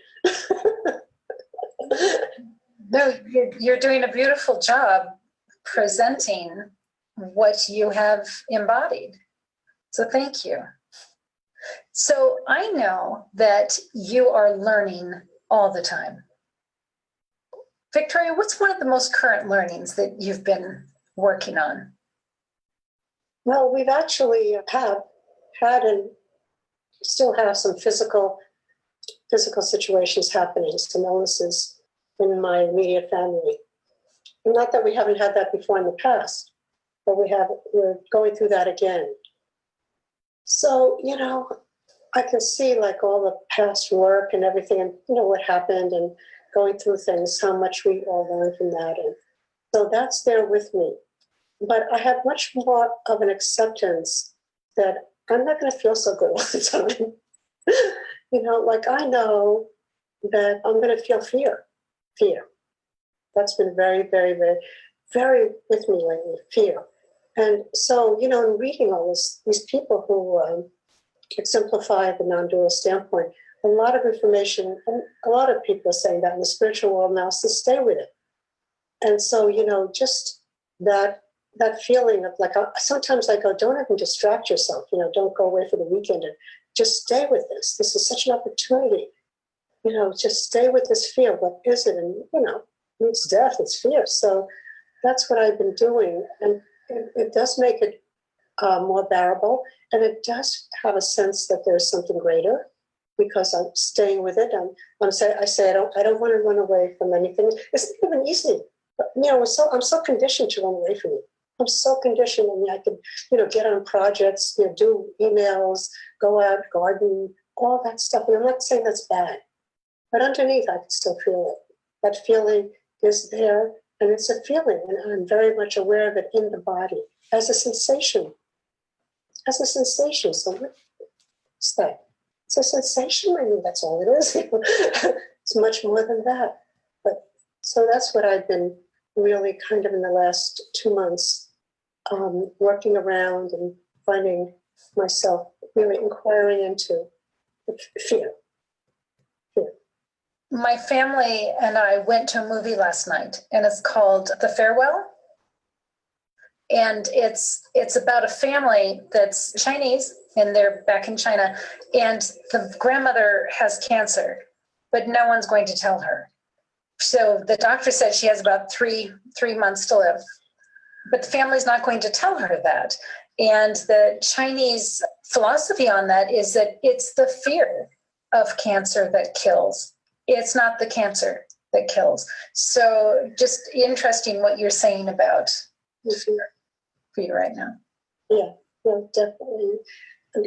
No, you're doing a beautiful job presenting what you have embodied. So thank you. So I know that you are learning all the time. Victoria, what's one of the most current learnings that you've been working on? Well, we've actually had and still have some physical situations happening, some illnesses in my immediate family. Not that we haven't had that before in the past, but we're going through that again. So, I can see like all the past work and everything and what happened and going through things, how much we all learned from that. And so that's there with me. But I have much more of an acceptance that I'm not going to feel so good all the time. Like I know that I'm going to feel fear. Fear. That's been very, very, very, very with me lately. Fear. And so, you know, in reading all this, these people who exemplify the non-dual standpoint, a lot of information, and a lot of people are saying that in the spiritual world now, so stay with it. And so, you know, just that feeling of like, sometimes I go, don't even distract yourself, you know, don't go away for the weekend and just stay with this. This is such an opportunity, you know, just stay with this fear. What is it? And, you know, it's death, it's fear. So that's what I've been doing. And it does make it more bearable. And it does have a sense that there's something greater because I'm staying with it. I say I don't want to run away from anything. It's not even easy. But, you know, I'm so conditioned to run away from it. I'm so conditioned. I mean, I could, you know, get on projects, you know, do emails, go out, garden, all that stuff. And I'm not saying that's bad, but underneath, I can still feel it. That feeling is there, and it's a feeling, and I'm very much aware of it in the body as a sensation. As a sensation. So what's that? It's a sensation. I mean, that's all it is. It's much more than that. But so that's what I've been really kind of in the last 2 months working around and finding myself really inquiring into fear. My family and I went to a movie last night, and it's called The Farewell. And it's about a family that's Chinese, and they're back in China, and the grandmother has cancer, but no one's going to tell her. So the doctor said she has about three months to live, but the family's not going to tell her that. And the Chinese philosophy on that is that it's the fear of cancer that kills. It's not the cancer that kills. So just interesting what you're saying about fear right now. Yeah, definitely.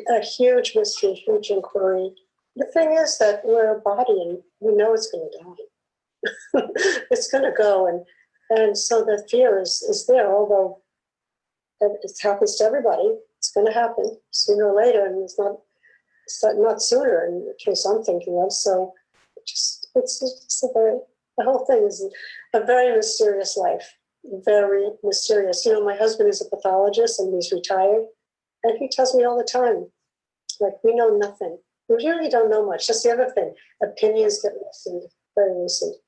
A huge mystery, huge inquiry. The thing is that we're a body and we know it's going to die. It's going to go. And so the fear is there, although it happens to everybody. It's going to happen sooner or later, and it's not sooner in the case I'm thinking of. So it's just the whole thing is a very mysterious life. Very mysterious. You know, my husband is a pathologist and he's retired, and he tells me all the time, like, we know nothing. We really don't know much. That's the other thing. Opinions get loosened, very loosened.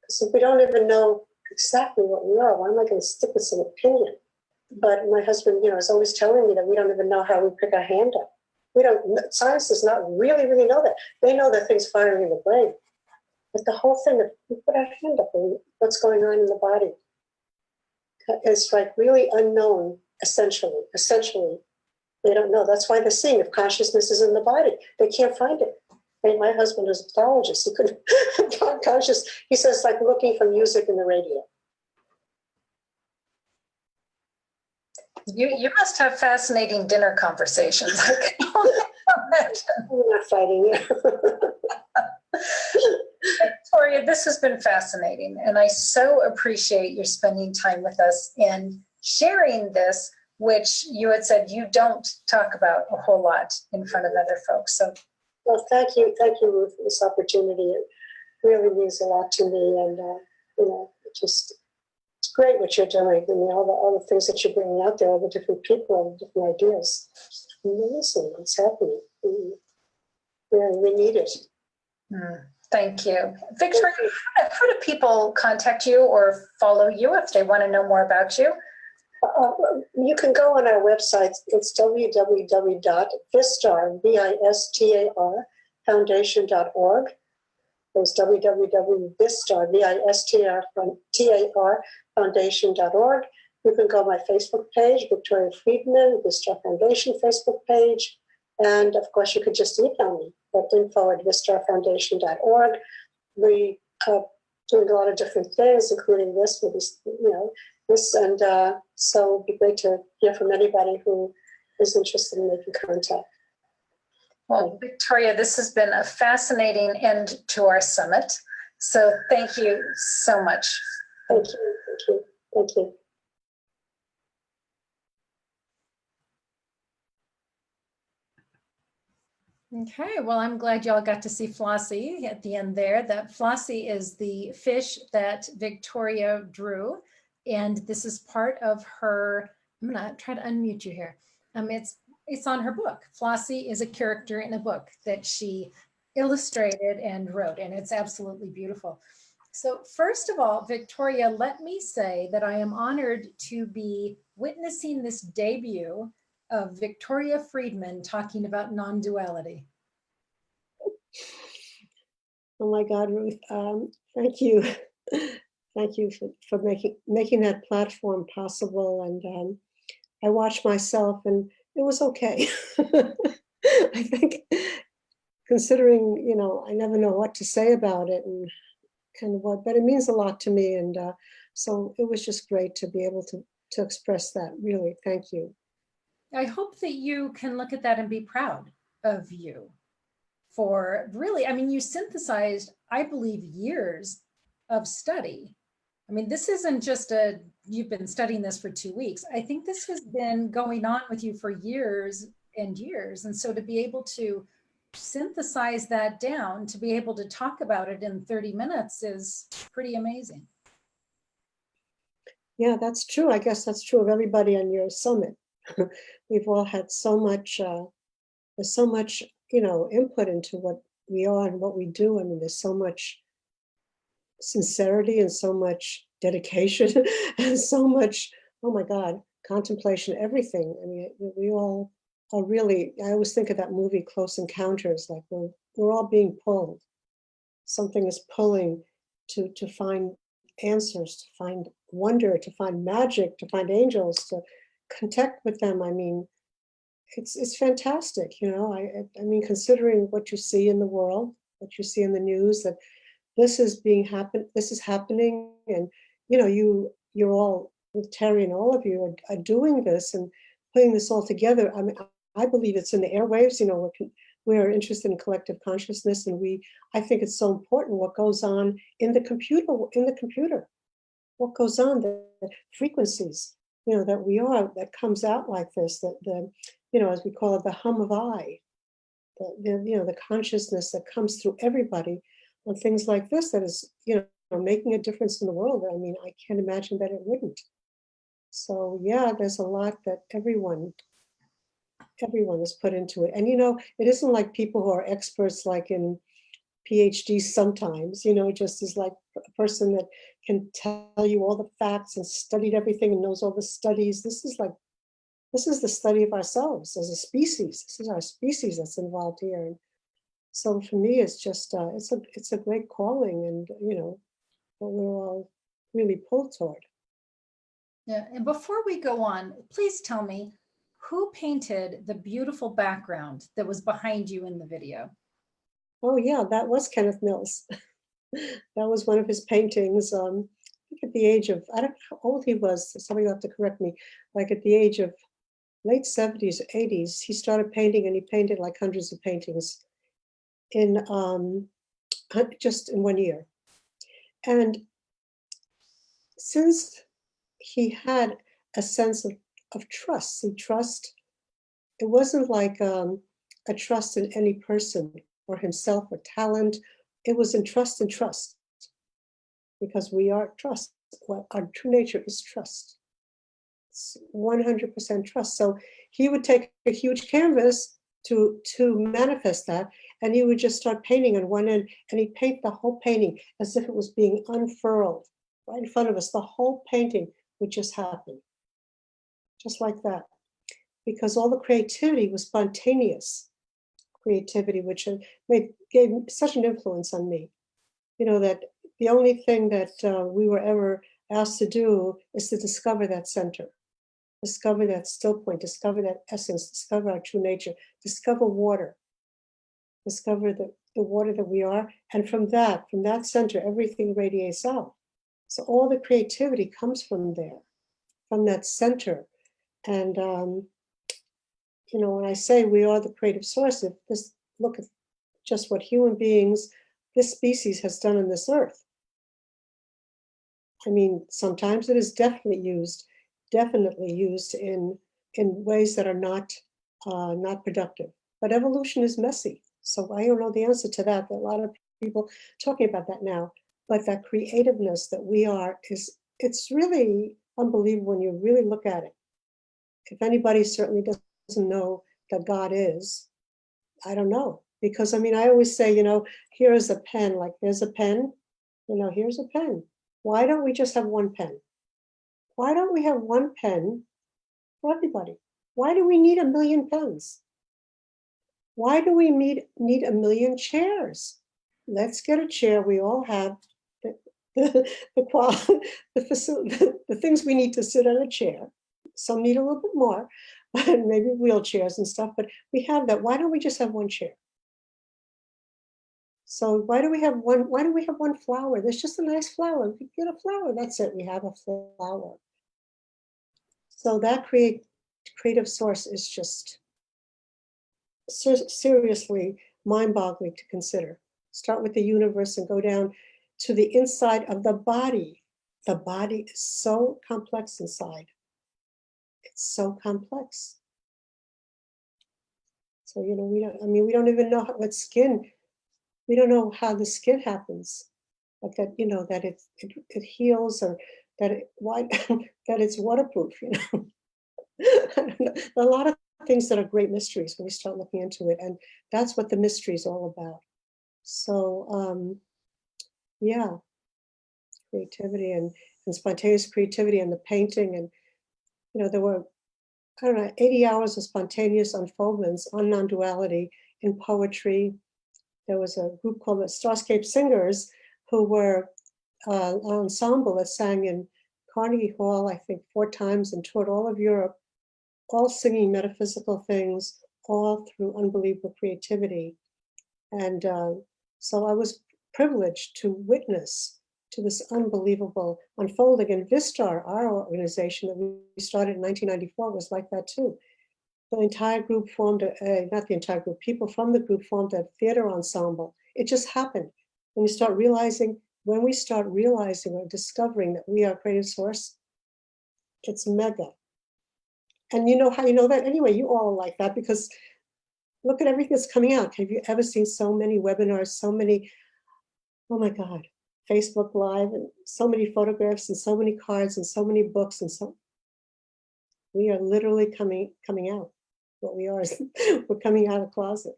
Because if we don't even know exactly what we are, why am I going to stick with some opinion? But my husband, you know, is always telling me that we don't even know how we pick our hand up. We don't. Science does not really know that. They know that things firing in the brain, but the whole thing that we put our hand up and what's going on in the body. It's like really unknown, essentially. They don't know. That's why they're seeing if consciousness is in the body. They can't find it. And my husband is a pathologist. He couldn't find conscious. He says it's like looking for music in the radio. You must have fascinating dinner conversations. I can only imagine. We're not fighting. Victoria, this has been fascinating, and I so appreciate your spending time with us and sharing this, which you had said you don't talk about a whole lot in front of other folks. So, well, thank you, Ruth, for this opportunity. It really means a lot to me, and you know, it's great what you're doing. I mean, all the things that you're bringing out there, all the different people, all the different ideas. It's amazing what's happening. We need it. Thank you. Victoria, how do people contact you or follow you if they want to know more about you? You can go on our website. It's www.vistar, foundation.org. It's www.vistar, foundation.org. You can go on my Facebook page, Victoria Friedman, Vistar Foundation Facebook page. And of course, you could just email me at info@vistarfoundation.org. We are doing a lot of different things, including this, with this, you know, this. And so it'd be great to hear from anybody who is interested in making contact. Well, Victoria, this has been a fascinating end to our summit. So thank you so much. Thank you. Okay, well, I'm glad y'all got to see Flossie at the end there. That Flossie is the fish that Victoria drew, and this is part of her I'm gonna try to unmute you here. It's on her book. Flossie is a character in a book that she illustrated and wrote, and it's absolutely beautiful. So first of all, Victoria, let me say that I am honored to be witnessing this debut of Victoria Friedman talking about non-duality. Oh my God, Ruth, thank you. Thank you for making that platform possible. And I watched myself and it was okay. I think considering, I never know what to say about it and what, but it means a lot to me. And so it was just great to be able to express that. Really, thank you. I hope that you can look at that and be proud of you for really, I mean, you synthesized, I believe, years of study. I mean, this isn't just you've been studying this for 2 weeks. I think this has been going on with you for years and years. And so to be able to synthesize that down, to be able to talk about it in 30 minutes is pretty amazing. Yeah, that's true. I guess that's true of everybody on your summit. We've all had there's so much, input into what we are and what we do. I mean, there's so much sincerity and so much dedication and so much, oh my God, contemplation, everything. I mean, we all are really, I always think of that movie Close Encounters, like we're all being pulled. Something is pulling to find answers, to find wonder, to find magic, to find angels, to connect with them. I mean, it's fantastic, I mean, considering what you see in the world, what you see in the news, that this is happening, and you're all with Terry and all of you are doing this and putting this all together. I mean, I believe it's in the airwaves. We're interested in collective consciousness, and I think it's so important what goes on in the computer, what goes on, the frequencies, that that comes out like this, that as we call it, the hum of I, the consciousness that comes through everybody on things like this, that is, making a difference in the world. I mean, I can't imagine that it wouldn't. So yeah, there's a lot that everyone has put into it. And it isn't like people who are experts like in PhDs sometimes, just as like a person that can tell you all the facts and studied everything and knows all the studies. This is the study of ourselves as a species. This is our species that's involved here. And so for me, it's just it's a great calling, and what we're all really pulled toward. Yeah. And before we go on, please tell me who painted the beautiful background that was behind you in the video? Oh yeah, that was Kenneth Mills. That was one of his paintings. I think at the age of, I don't know how old he was. Somebody will have to correct me. Like at the age of late 70s, 80s, he started painting, and he painted like hundreds of paintings in just in 1 year. And since he had a sense of trust, it wasn't like a trust in any person or himself or talent. It was in trust and trust, because we are trust. Well, our true nature is trust. It's 100% trust. So he would take a huge canvas to manifest that, and he would just start painting on one end, and he'd paint the whole painting as if it was being unfurled right in front of us. The whole painting would just happen, just like that, because all the creativity was spontaneous creativity, which gave such an influence on me. That the only thing that we were ever asked to do is to discover that center, discover that still point, discover that essence, discover our true nature, discover water, discover the water that we are. And from that center, everything radiates out. So all the creativity comes from there, from that center. And, when I say we are the creative source, if this, look at just what human beings, this species has done on this earth. I mean, sometimes it is definitely used in ways that are not productive. But evolution is messy, so I don't know the answer to that. There are a lot of people talking about that now. But that creativeness that we are it's really unbelievable when you really look at it. if anybody certainly doesn't know that God is, I don't know. Because I mean, I always say, here is a pen, like there's a pen, here's a pen. Why don't we just have one pen? Why don't we have one pen for everybody? Why do we need a million pens? Why do we need a million chairs? Let's get a chair. We all have the quality, the things we need to sit on a chair. Some need a little bit more, maybe wheelchairs and stuff, but we have that. Why don't we just have one chair? So why do we have one flower? There's just a nice flower. We get a flower. That's it. We have a flower. So that creative source is just seriously mind-boggling to consider. Start with the universe and go down to the inside of the body. The body is so complex inside. It's so complex. So, we don't even know what skin, we don't know how the skin happens. Like that, that it heals, or why that it's waterproof, I don't know. A lot of things that are great mysteries when we start looking into it. And that's what the mystery is all about. So, yeah, creativity and spontaneous creativity and the painting. And, there were, I don't know, 80 hours of spontaneous unfoldments on non-duality in poetry. There was a group called the Starscape Singers who were an ensemble that sang in Carnegie Hall, I think 4 times, and toured all of Europe, all singing metaphysical things, all through unbelievable creativity. And so I was privileged to witness to this unbelievable unfolding. And Vistar, our organization that we started in 1994, was like that too. The entire group formed not the entire group, people from the group formed a theater ensemble. It just happened. When we start realizing or discovering that we are creative source, it's mega. And you know how you know that? Anyway, you all are like that because look at everything that's coming out. Have you ever seen so many webinars, so many, oh my God, Facebook Live, and so many photographs and so many cards and so many books, and so we are literally coming out. What we are is we're coming out of the closet.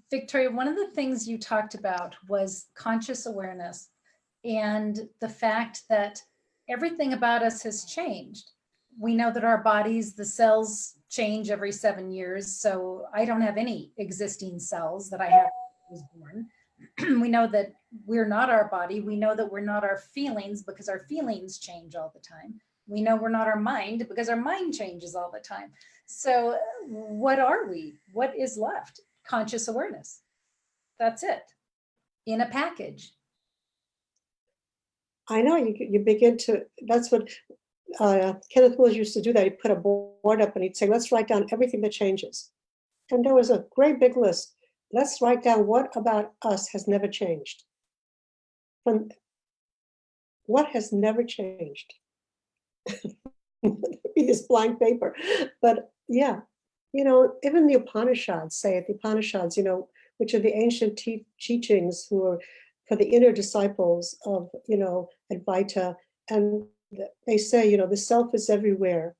Victoria, one of the things you talked about was conscious awareness and the fact that everything about us has changed. We know that our bodies, the cells change every 7 years. So I don't have any existing cells that I have when I was born. We know that we're not our body. We know that we're not our feelings because our feelings change all the time. We know we're not our mind because our mind changes all the time. So what are we? What is left? Conscious awareness. That's it. In a package. I know you begin to, that's what Kenneth Wills used to do, that. He'd put a board up and he'd say, let's write down everything that changes. And there was a great big list. Let's write down what about us has never changed. From what has never changed. This blank paper. But yeah, even the Upanishads say it, the Upanishads, which are the ancient teachings who are for the inner disciples of, Advaita. And they say, the self is everywhere,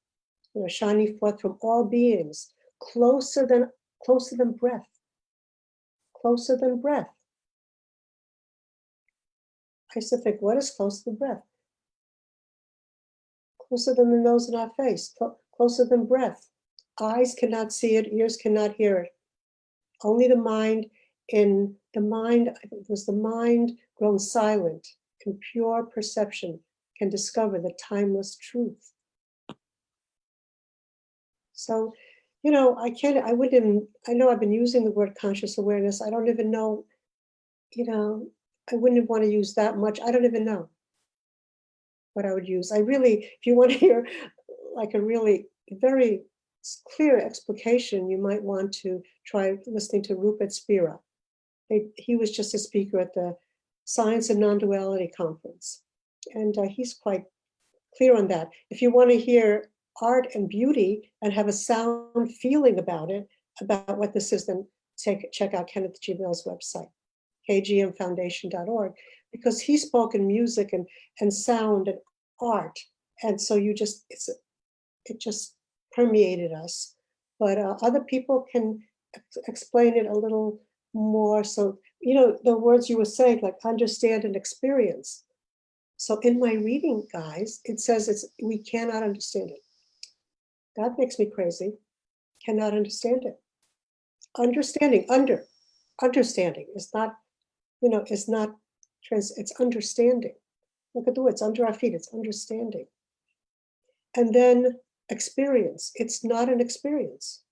shining forth from all beings, closer than breath, closer than breath. I used to think, what is closer than breath? Closer than the nose in our face, closer than breath. Eyes cannot see it, ears cannot hear it. Only the mind, I think it was the mind grown silent in pure perception, can discover the timeless truth. So, I know I've been using the word conscious awareness. I don't even know, I wouldn't want to use that much. I don't even know what I would use. If you want to hear like a really very clear explication, you might want to try listening to Rupert Spira. He was just a speaker at the Science of Non-Duality conference. And he's quite clear on that. If you want to hear art and beauty and have a sound feeling about it, about what this is, then check out Kenneth G. Mill's website, kgmfoundation.org, because he spoke in music and sound and art. And so it just permeated us. But other people can explain it a little more. So, the words you were saying, like understand and experience. So in my reading, guys, it says we cannot understand it. That makes me crazy. Cannot understand it. Understanding is not, is not it's understanding. Look at the words under our feet, it's understanding. And then experience, it's not an experience.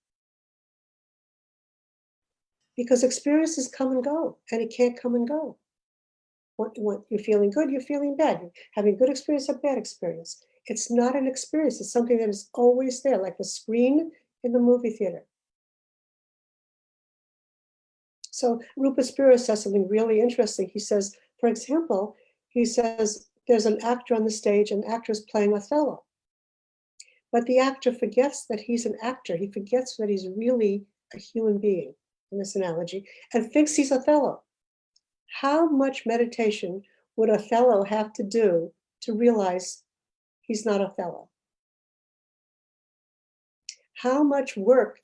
Because experiences come and go, and it can't come and go. What you're feeling good, you're feeling bad. You're having good experience or bad experience. It's not an experience, it's something that is always there, like the screen in the movie theater. So Rupert Spira says something really interesting. He says, for example, there's an actor on the stage, and the actor is playing Othello. But the actor forgets that he's an actor. He forgets that he's really a human being, in this analogy, and thinks he's Othello. How much meditation would Othello have to do to realize he's not Othello? How much work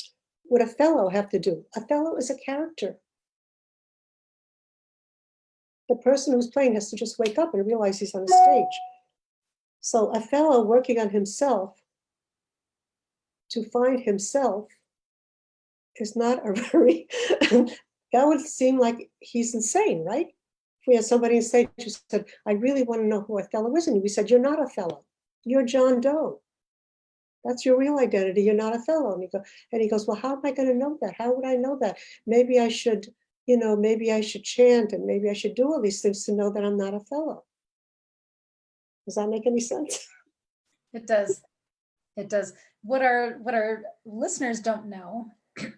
would Othello have to do? Othello is a character. The person who's playing has to just wake up and realize he's on a stage. So Othello working on himself to find himself is not a very, that would seem like he's insane, right? If we had somebody on stage who said, I really want to know who Othello is, and we said, you're not Othello, you're John Doe. That's your real identity, you're not Othello. And he goes, well, how am I going to know that? How would I know that? Maybe I should, maybe I should chant, and maybe I should do all these things to know that I'm not Othello. Does that make any sense? It does. It does. What our listeners don't know,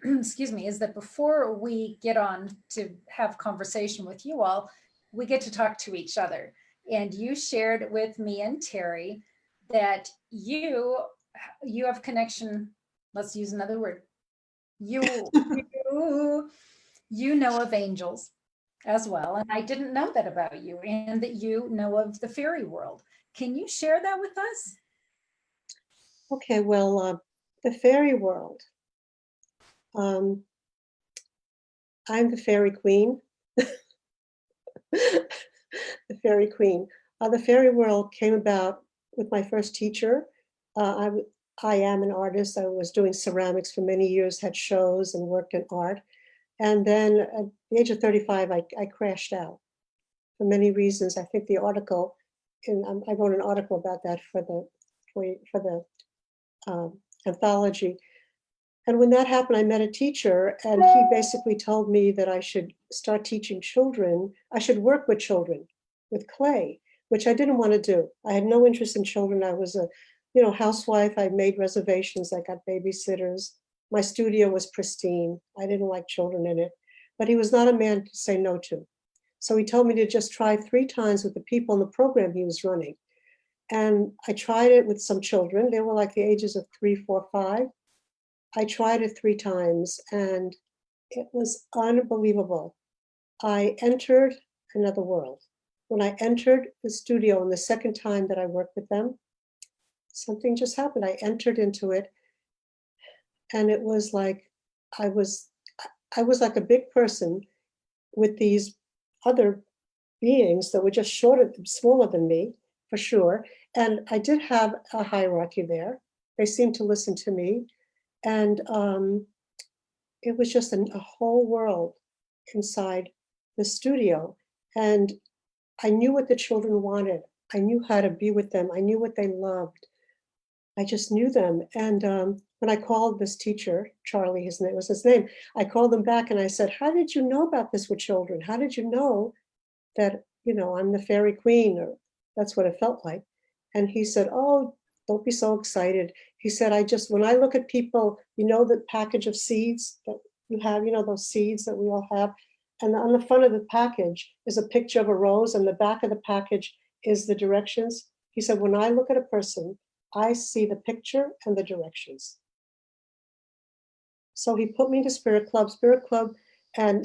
excuse me, is that before we get on to have conversation with you all, we get to talk to each other. And you shared with me and Terry that you have connection. Let's use another word. You know of angels as well, and I didn't know that about you, and that you know of the fairy world. Can you share that with us? Okay, well, the fairy world. I'm the fairy queen. The fairy queen. The fairy world came about with my first teacher. I am an artist. I was doing ceramics for many years, had shows and worked in art. And then at the age of 35, I crashed out for many reasons. I think the article, and I wrote an article about that for the anthology. And when that happened, I met a teacher, and he basically told me that I should start teaching children. I should work with children, with clay, which I didn't want to do. I had no interest in children. I was a, housewife. I made reservations. I got babysitters. My studio was pristine. I didn't like children in it, but he was not a man to say no to. So he told me to just try 3 times with the people in the program he was running. And I tried it with some children. They were like the ages of 3, 4, 5. I tried it 3 times, and it was unbelievable. I entered another world. When I entered the studio, and the second time that I worked with them, something just happened. I entered into it, and it was like I was like a big person with these other beings that were just smaller than me, for sure. And I did have a hierarchy there. They seemed to listen to me. And it was just a whole world inside the studio. And I knew what the children wanted. I knew how to be with them. I knew what they loved. I just knew them. And when I called this teacher, Charlie, was his name, I called him back and I said, how did you know about this with children? How did you know that, I'm the fairy queen? Or that's what it felt like. And he said, oh, don't be so excited. He said, when I look at people, the package of seeds that you have, those seeds that we all have. And on the front of the package is a picture of a rose, and the back of the package is the directions. He said, when I look at a person, I see the picture and the directions. So he put me into Spirit Club and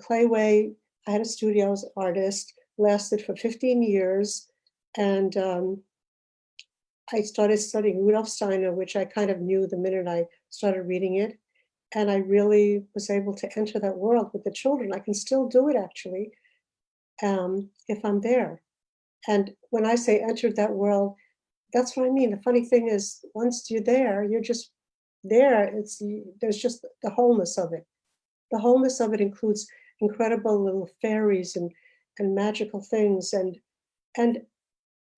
Clayway. I had a studio as an artist, lasted for 15 years. And I started studying Rudolf Steiner, which I kind of knew the minute I started reading it. And I really was able to enter that world with the children. I can still do it actually, if I'm there. And when I say entered that world, that's what I mean. The funny thing is, once you're there, you're just there. There's just the wholeness of it. The wholeness of it includes incredible little fairies and magical things. And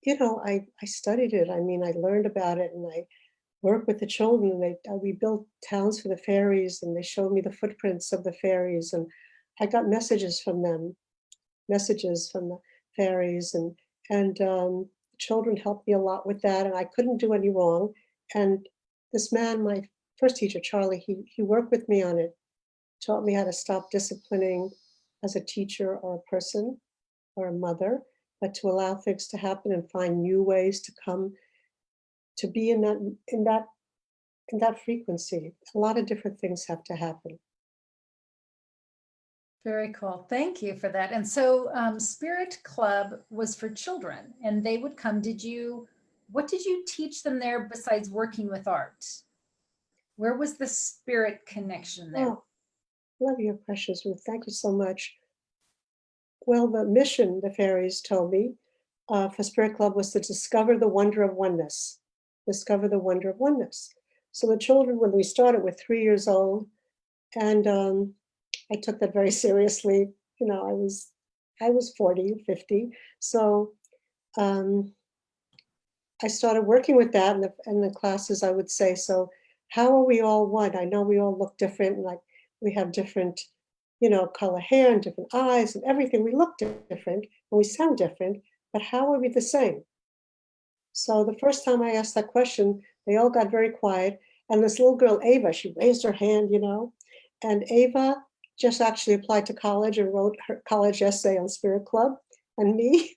I studied it. I mean, I learned about it, and I worked with the children. And we built towns for the fairies, and they showed me the footprints of the fairies, and I got messages from them, messages from the fairies, and children helped me a lot with that, and I couldn't do any wrong. And this man, my first teacher, Charlie, he worked with me on it, taught me how to stop disciplining as a teacher or a person or a mother, but to allow things to happen and find new ways to come to be in that frequency. A lot of different things have to happen. Very cool. Thank you for that. And so Spirit Club was for children and they would come. What did you teach them there besides working with art? Where was the spirit connection there? Oh, love your questions, Ruth. Thank you so much. Well, the mission, the fairies told me, for Spirit Club was to discover the wonder of oneness. Discover the wonder of oneness. So the children, when we started, were 3 years old, and I took that very seriously. I was 40, 50, so I started working with that in the classes. I would say, so how are we all one? I know we all look different, like we have different, color hair and different eyes and everything. We look different and we sound different, but how are we the same? So the first time I asked that question, they all got very quiet. And this little girl, Ava, she raised her hand, and Ava just actually applied to college and wrote her college essay on Spirit Club and me.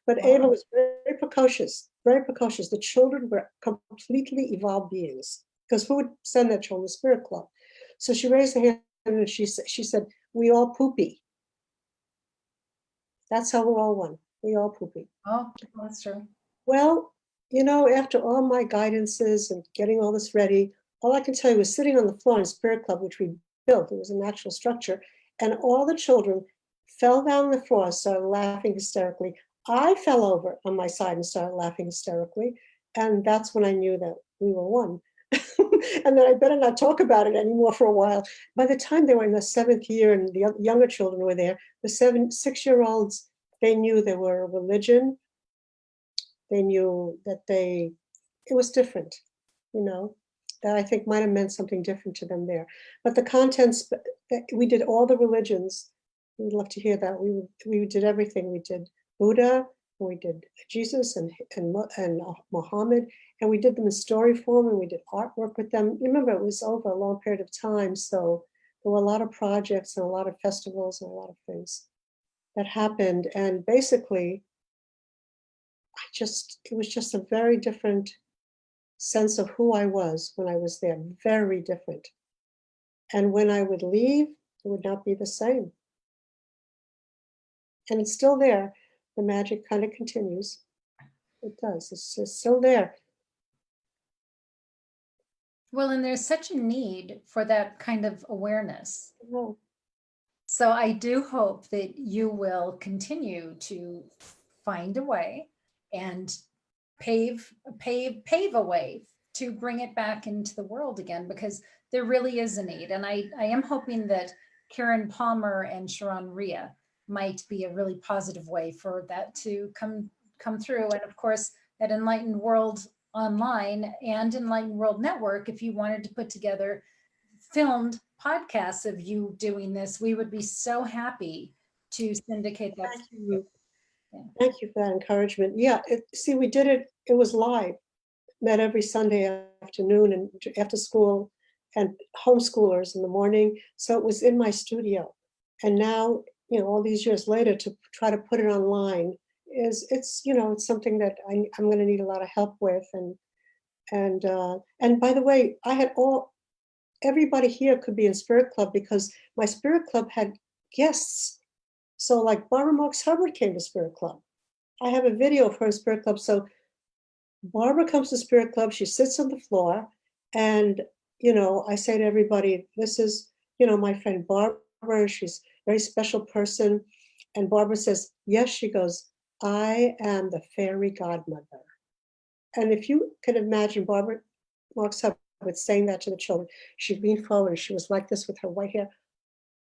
But Ava was very precocious, very precocious. The children were completely evolved beings, because who would send their children to Spirit Club? So she raised her hand and she said, we all poopy. That's how we're all one. We all poopy. Oh, that's true. Well, after all my guidances and getting all this ready, all I can tell you was sitting on the floor in Spirit Club, which we built. It was a natural structure. And all the children fell down on the floor and started laughing hysterically. I fell over on my side and started laughing hysterically. And that's when I knew that we were one. And then I better not talk about it anymore for a while. By the time they were in the 7th year and the younger children were there, the 6-year-olds, they knew they were a religion. They knew that it was different, that I think might have meant something different to them there. But the contents, we did all the religions. We'd love to hear that. We did everything. We did Buddha, we did Jesus and Muhammad, and we did them in story form, and we did artwork with them. Remember, it was over a long period of time, so there were a lot of projects and a lot of festivals and a lot of things that happened. And basically, it was just a very different sense of who I was when I was there, very different. And when I would leave, it would not be the same. And it's still there. The magic kind of continues. It does. It's just still there. Well, and there's such a need for that kind of awareness. Oh, So I do hope that you will continue to find a way and pave a way to bring it back into the world again, because there really is a need. And I am hoping that Karen Palmer and Sharon Rhea might be a really positive way for that to come through. And of course, at Enlightened World Online and Enlightened World Network, if you wanted to put together filmed podcasts of you doing this, we would be so happy to syndicate that. thank you. Yeah. Thank you for that encouragement. Yeah, see, we did it. It was live. Met every Sunday afternoon and after school, and homeschoolers in the morning. So it was in my studio. And now, all these years later, to try to put it online it's something that I'm going to need a lot of help with. And by the way, I had everybody here could be in Spirit Club because my Spirit Club had guests. So like Barbara Marx Hubbard came to Spirit Club. I have a video of her in Spirit Club. So Barbara comes to Spirit Club, she sits on the floor, and, I say to everybody, this is, my friend Barbara, she's a very special person. And Barbara says, yes, she goes, I am the fairy godmother. And if you can imagine Barbara Marks Hubbard saying that to the children, she leaned forward and she was like this with her white hair.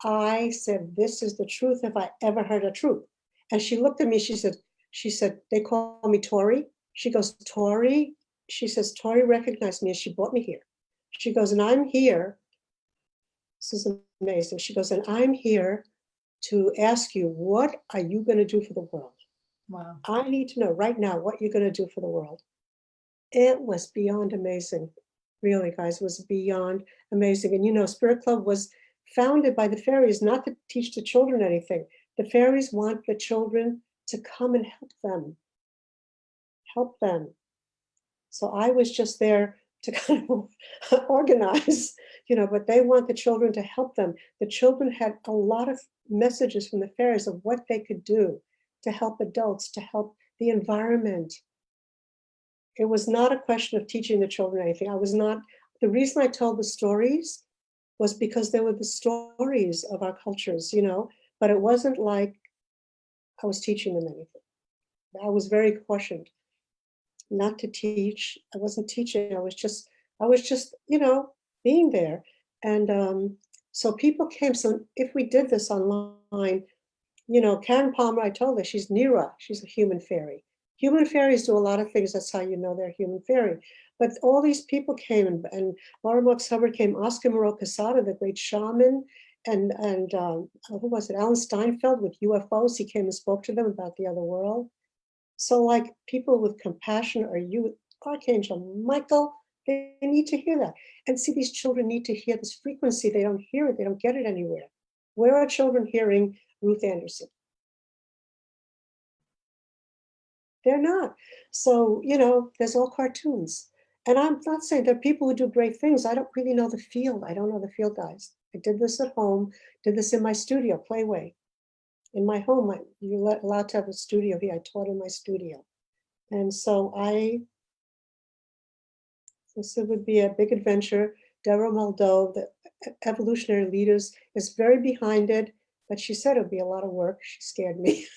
I said, this is the truth if I ever heard a truth. And she looked at me, she said, they call me Tori. She goes, Tori, she says, Tori recognized me and she brought me here. She goes, and I'm here. This is amazing. She goes, and I'm here to ask you, what are you going to do for the world? Wow. I need to know right now what you're going to do for the world. It was beyond amazing. Really, guys, it was beyond amazing. And Spirit Club was founded by the fairies not to teach the children anything. The fairies want the children to come and help them. Help them. So I was just there to kind of organize, but they want the children to help them. The children had a lot of messages from the fairies of what they could do to help adults, to help the environment. It was not a question of teaching the children anything. The reason I told the stories was because they were the stories of our cultures, but it wasn't like I was teaching them anything. I was very cautioned not to teach. I wasn't teaching. I was just, being there. And so people came. So if we did this online, Karen Palmer, I told her she's Nira. She's a human fairy. Human fairies do a lot of things. That's how you know they're human fairy. But all these people came, and Laura Marks Hubbard came, Oscar Moreau Casada, the great shaman, and who was it? Alan Steinfeld with UFOs. He came and spoke to them about the other world. So, like, people with compassion, or you, Archangel Michael, they need to hear that. And see, these children need to hear this frequency. They don't hear it. They don't get it anywhere. Where are children hearing Ruth Anderson? They're not. So, there's all cartoons. And I'm not saying there are people who do great things. I don't really know the field. I don't know the field, guys. I did this at home, did this in my studio, Playway. In my home, you're allowed to have a studio here. I taught in my studio. And so this would be a big adventure. Deborah Moldo, the evolutionary leaders, is very behind it, but she said it would be a lot of work. She scared me.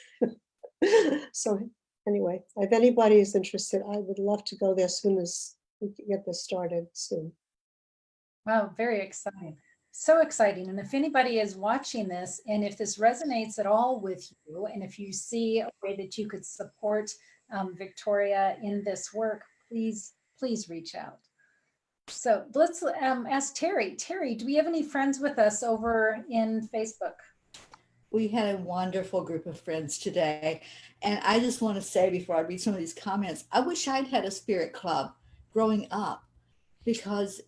So anyway, if anybody is interested, I would love to go there as soon as we can get this started soon. Wow, very exciting. So exciting. And if anybody is watching this, and if this resonates at all with you, and if you see a way that you could support Victoria in this work, please reach out. So let's ask Terry. Terry, do we have any friends with us over in Facebook? We had a wonderful group of friends today. And I just want to say before I read some of these comments, I wish I'd had a spirit club growing up, because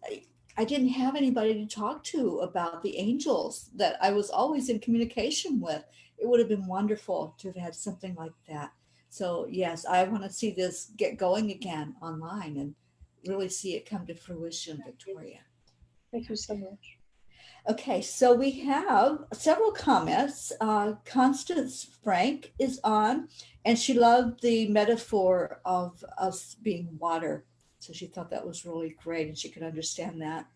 I didn't have anybody to talk to about the angels that I was always in communication with. It would have been wonderful to have had something like that. So yes, I want to see this get going again online and really see it come to fruition, Victoria. Thank you so much. Okay, so we have several comments. Constance Frank is on, and she loved the metaphor of us being water. So she thought that was really great, and she could understand that.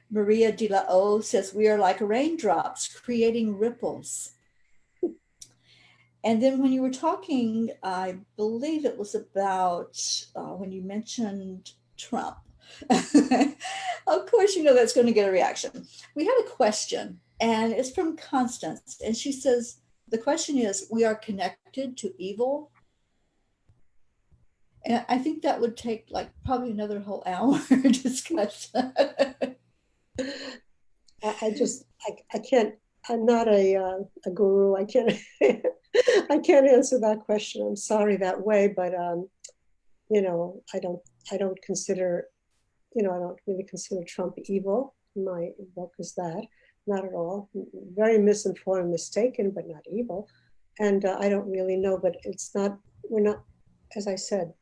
Maria de la O says, we are like raindrops creating ripples. And then when you were talking, I believe it was about when you mentioned Trump. Of course, that's going to get a reaction. We had a question, and it's from Constance. And she says, the question is, we are connected to evil. And I think that would take like probably another whole hour discussion. I can't, I'm not a guru. I can't, I can't answer that question. I'm sorry that way, but, I don't consider, I don't really consider Trump evil. My book is that, not at all. Very misinformed, mistaken, but not evil. And I don't really know, but we're not, as I said,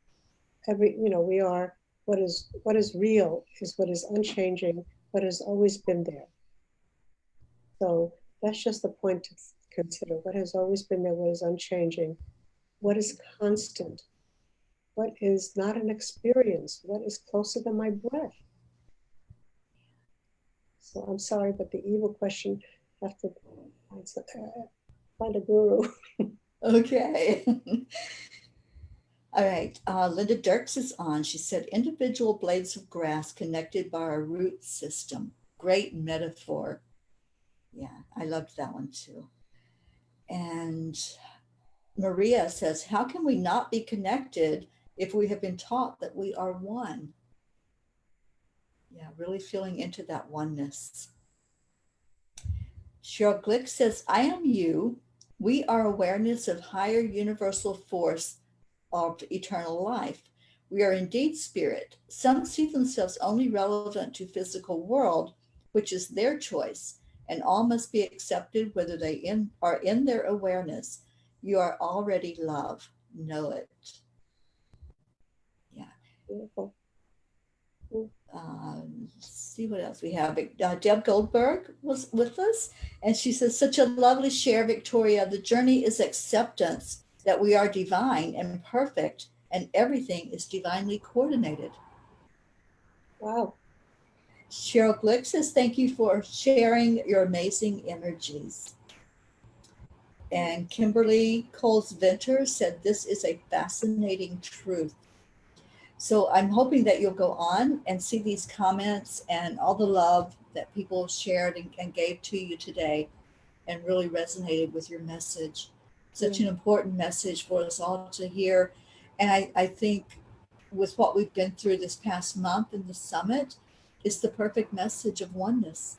we are, what is real is what is unchanging, what has always been there. So that's just the point to consider. What has always been there, what is unchanging, what is constant. What is not an experience? What is closer than my breath? So I'm sorry, but the evil question, have to find a guru. Okay. All right. Linda Dirks is on. She said, individual blades of grass connected by our root system. Great metaphor. Yeah, I loved that one too. And Maria says, how can we not be connected if we have been taught that we are one? Yeah, really feeling into that oneness. Cheryl Glick says, I am you. We are awareness of higher universal force of eternal life. We are indeed spirit. Some see themselves only relevant to physical world, which is their choice, and all must be accepted whether they are in their awareness. You are already love. Know it. Yeah. Beautiful. Let's see what else we have. Deb Goldberg was with us, and she says, such a lovely share, Victoria. The journey is acceptance that we are divine and perfect, and everything is divinely coordinated. Wow. Cheryl Glick says, thank you for sharing your amazing energies. And Kimberly Coles-Venter said, this is a fascinating truth. So I'm hoping that you'll go on and see these comments and all the love that people shared and gave to you today and really resonated with your message. Such an important message for us all to hear. And I think with what we've been through this past month in the summit, it's the perfect message of oneness.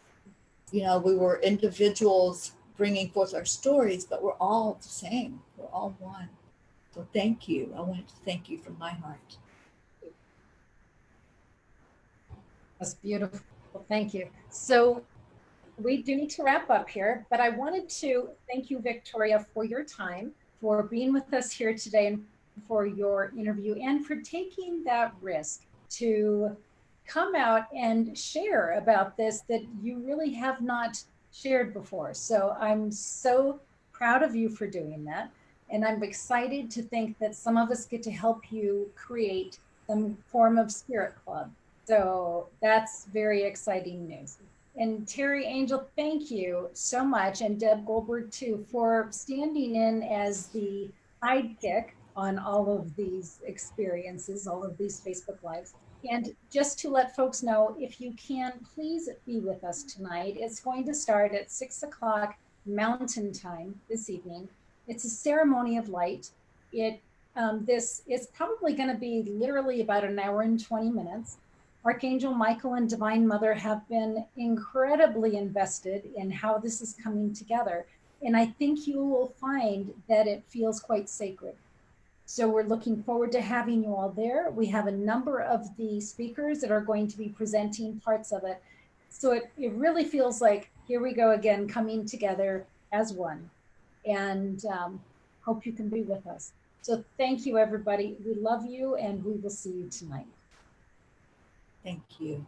You know, we were individuals bringing forth our stories, but we're all the same. We're all one. So thank you. I wanted to thank you from my heart. That's beautiful. Thank you. So we do need to wrap up here, but I wanted to thank you, Victoria, for your time, for being with us here today, and for your interview, and for taking that risk to come out and share about this that you really have not shared before. So I'm so proud of you for doing that. And I'm excited to think that some of us get to help you create some form of spirit club. So that's very exciting news. And Terry Angel, thank you so much. And Deb Goldberg too, for standing in as the sidekick on all of these experiences, all of these Facebook Lives. And just to let folks know, if you can, please be with us tonight. It's going to start at 6 o'clock Mountain Time this evening. It's a ceremony of light. This is probably going to be literally about an hour and 20 minutes. Archangel Michael and Divine Mother have been incredibly invested in how this is coming together. And I think you will find that it feels quite sacred. So we're looking forward to having you all there. We have a number of the speakers that are going to be presenting parts of it. So it really feels like, here we go again, coming together as one. And hope you can be with us. So thank you, everybody. We love you, and we will see you tonight. Thank you.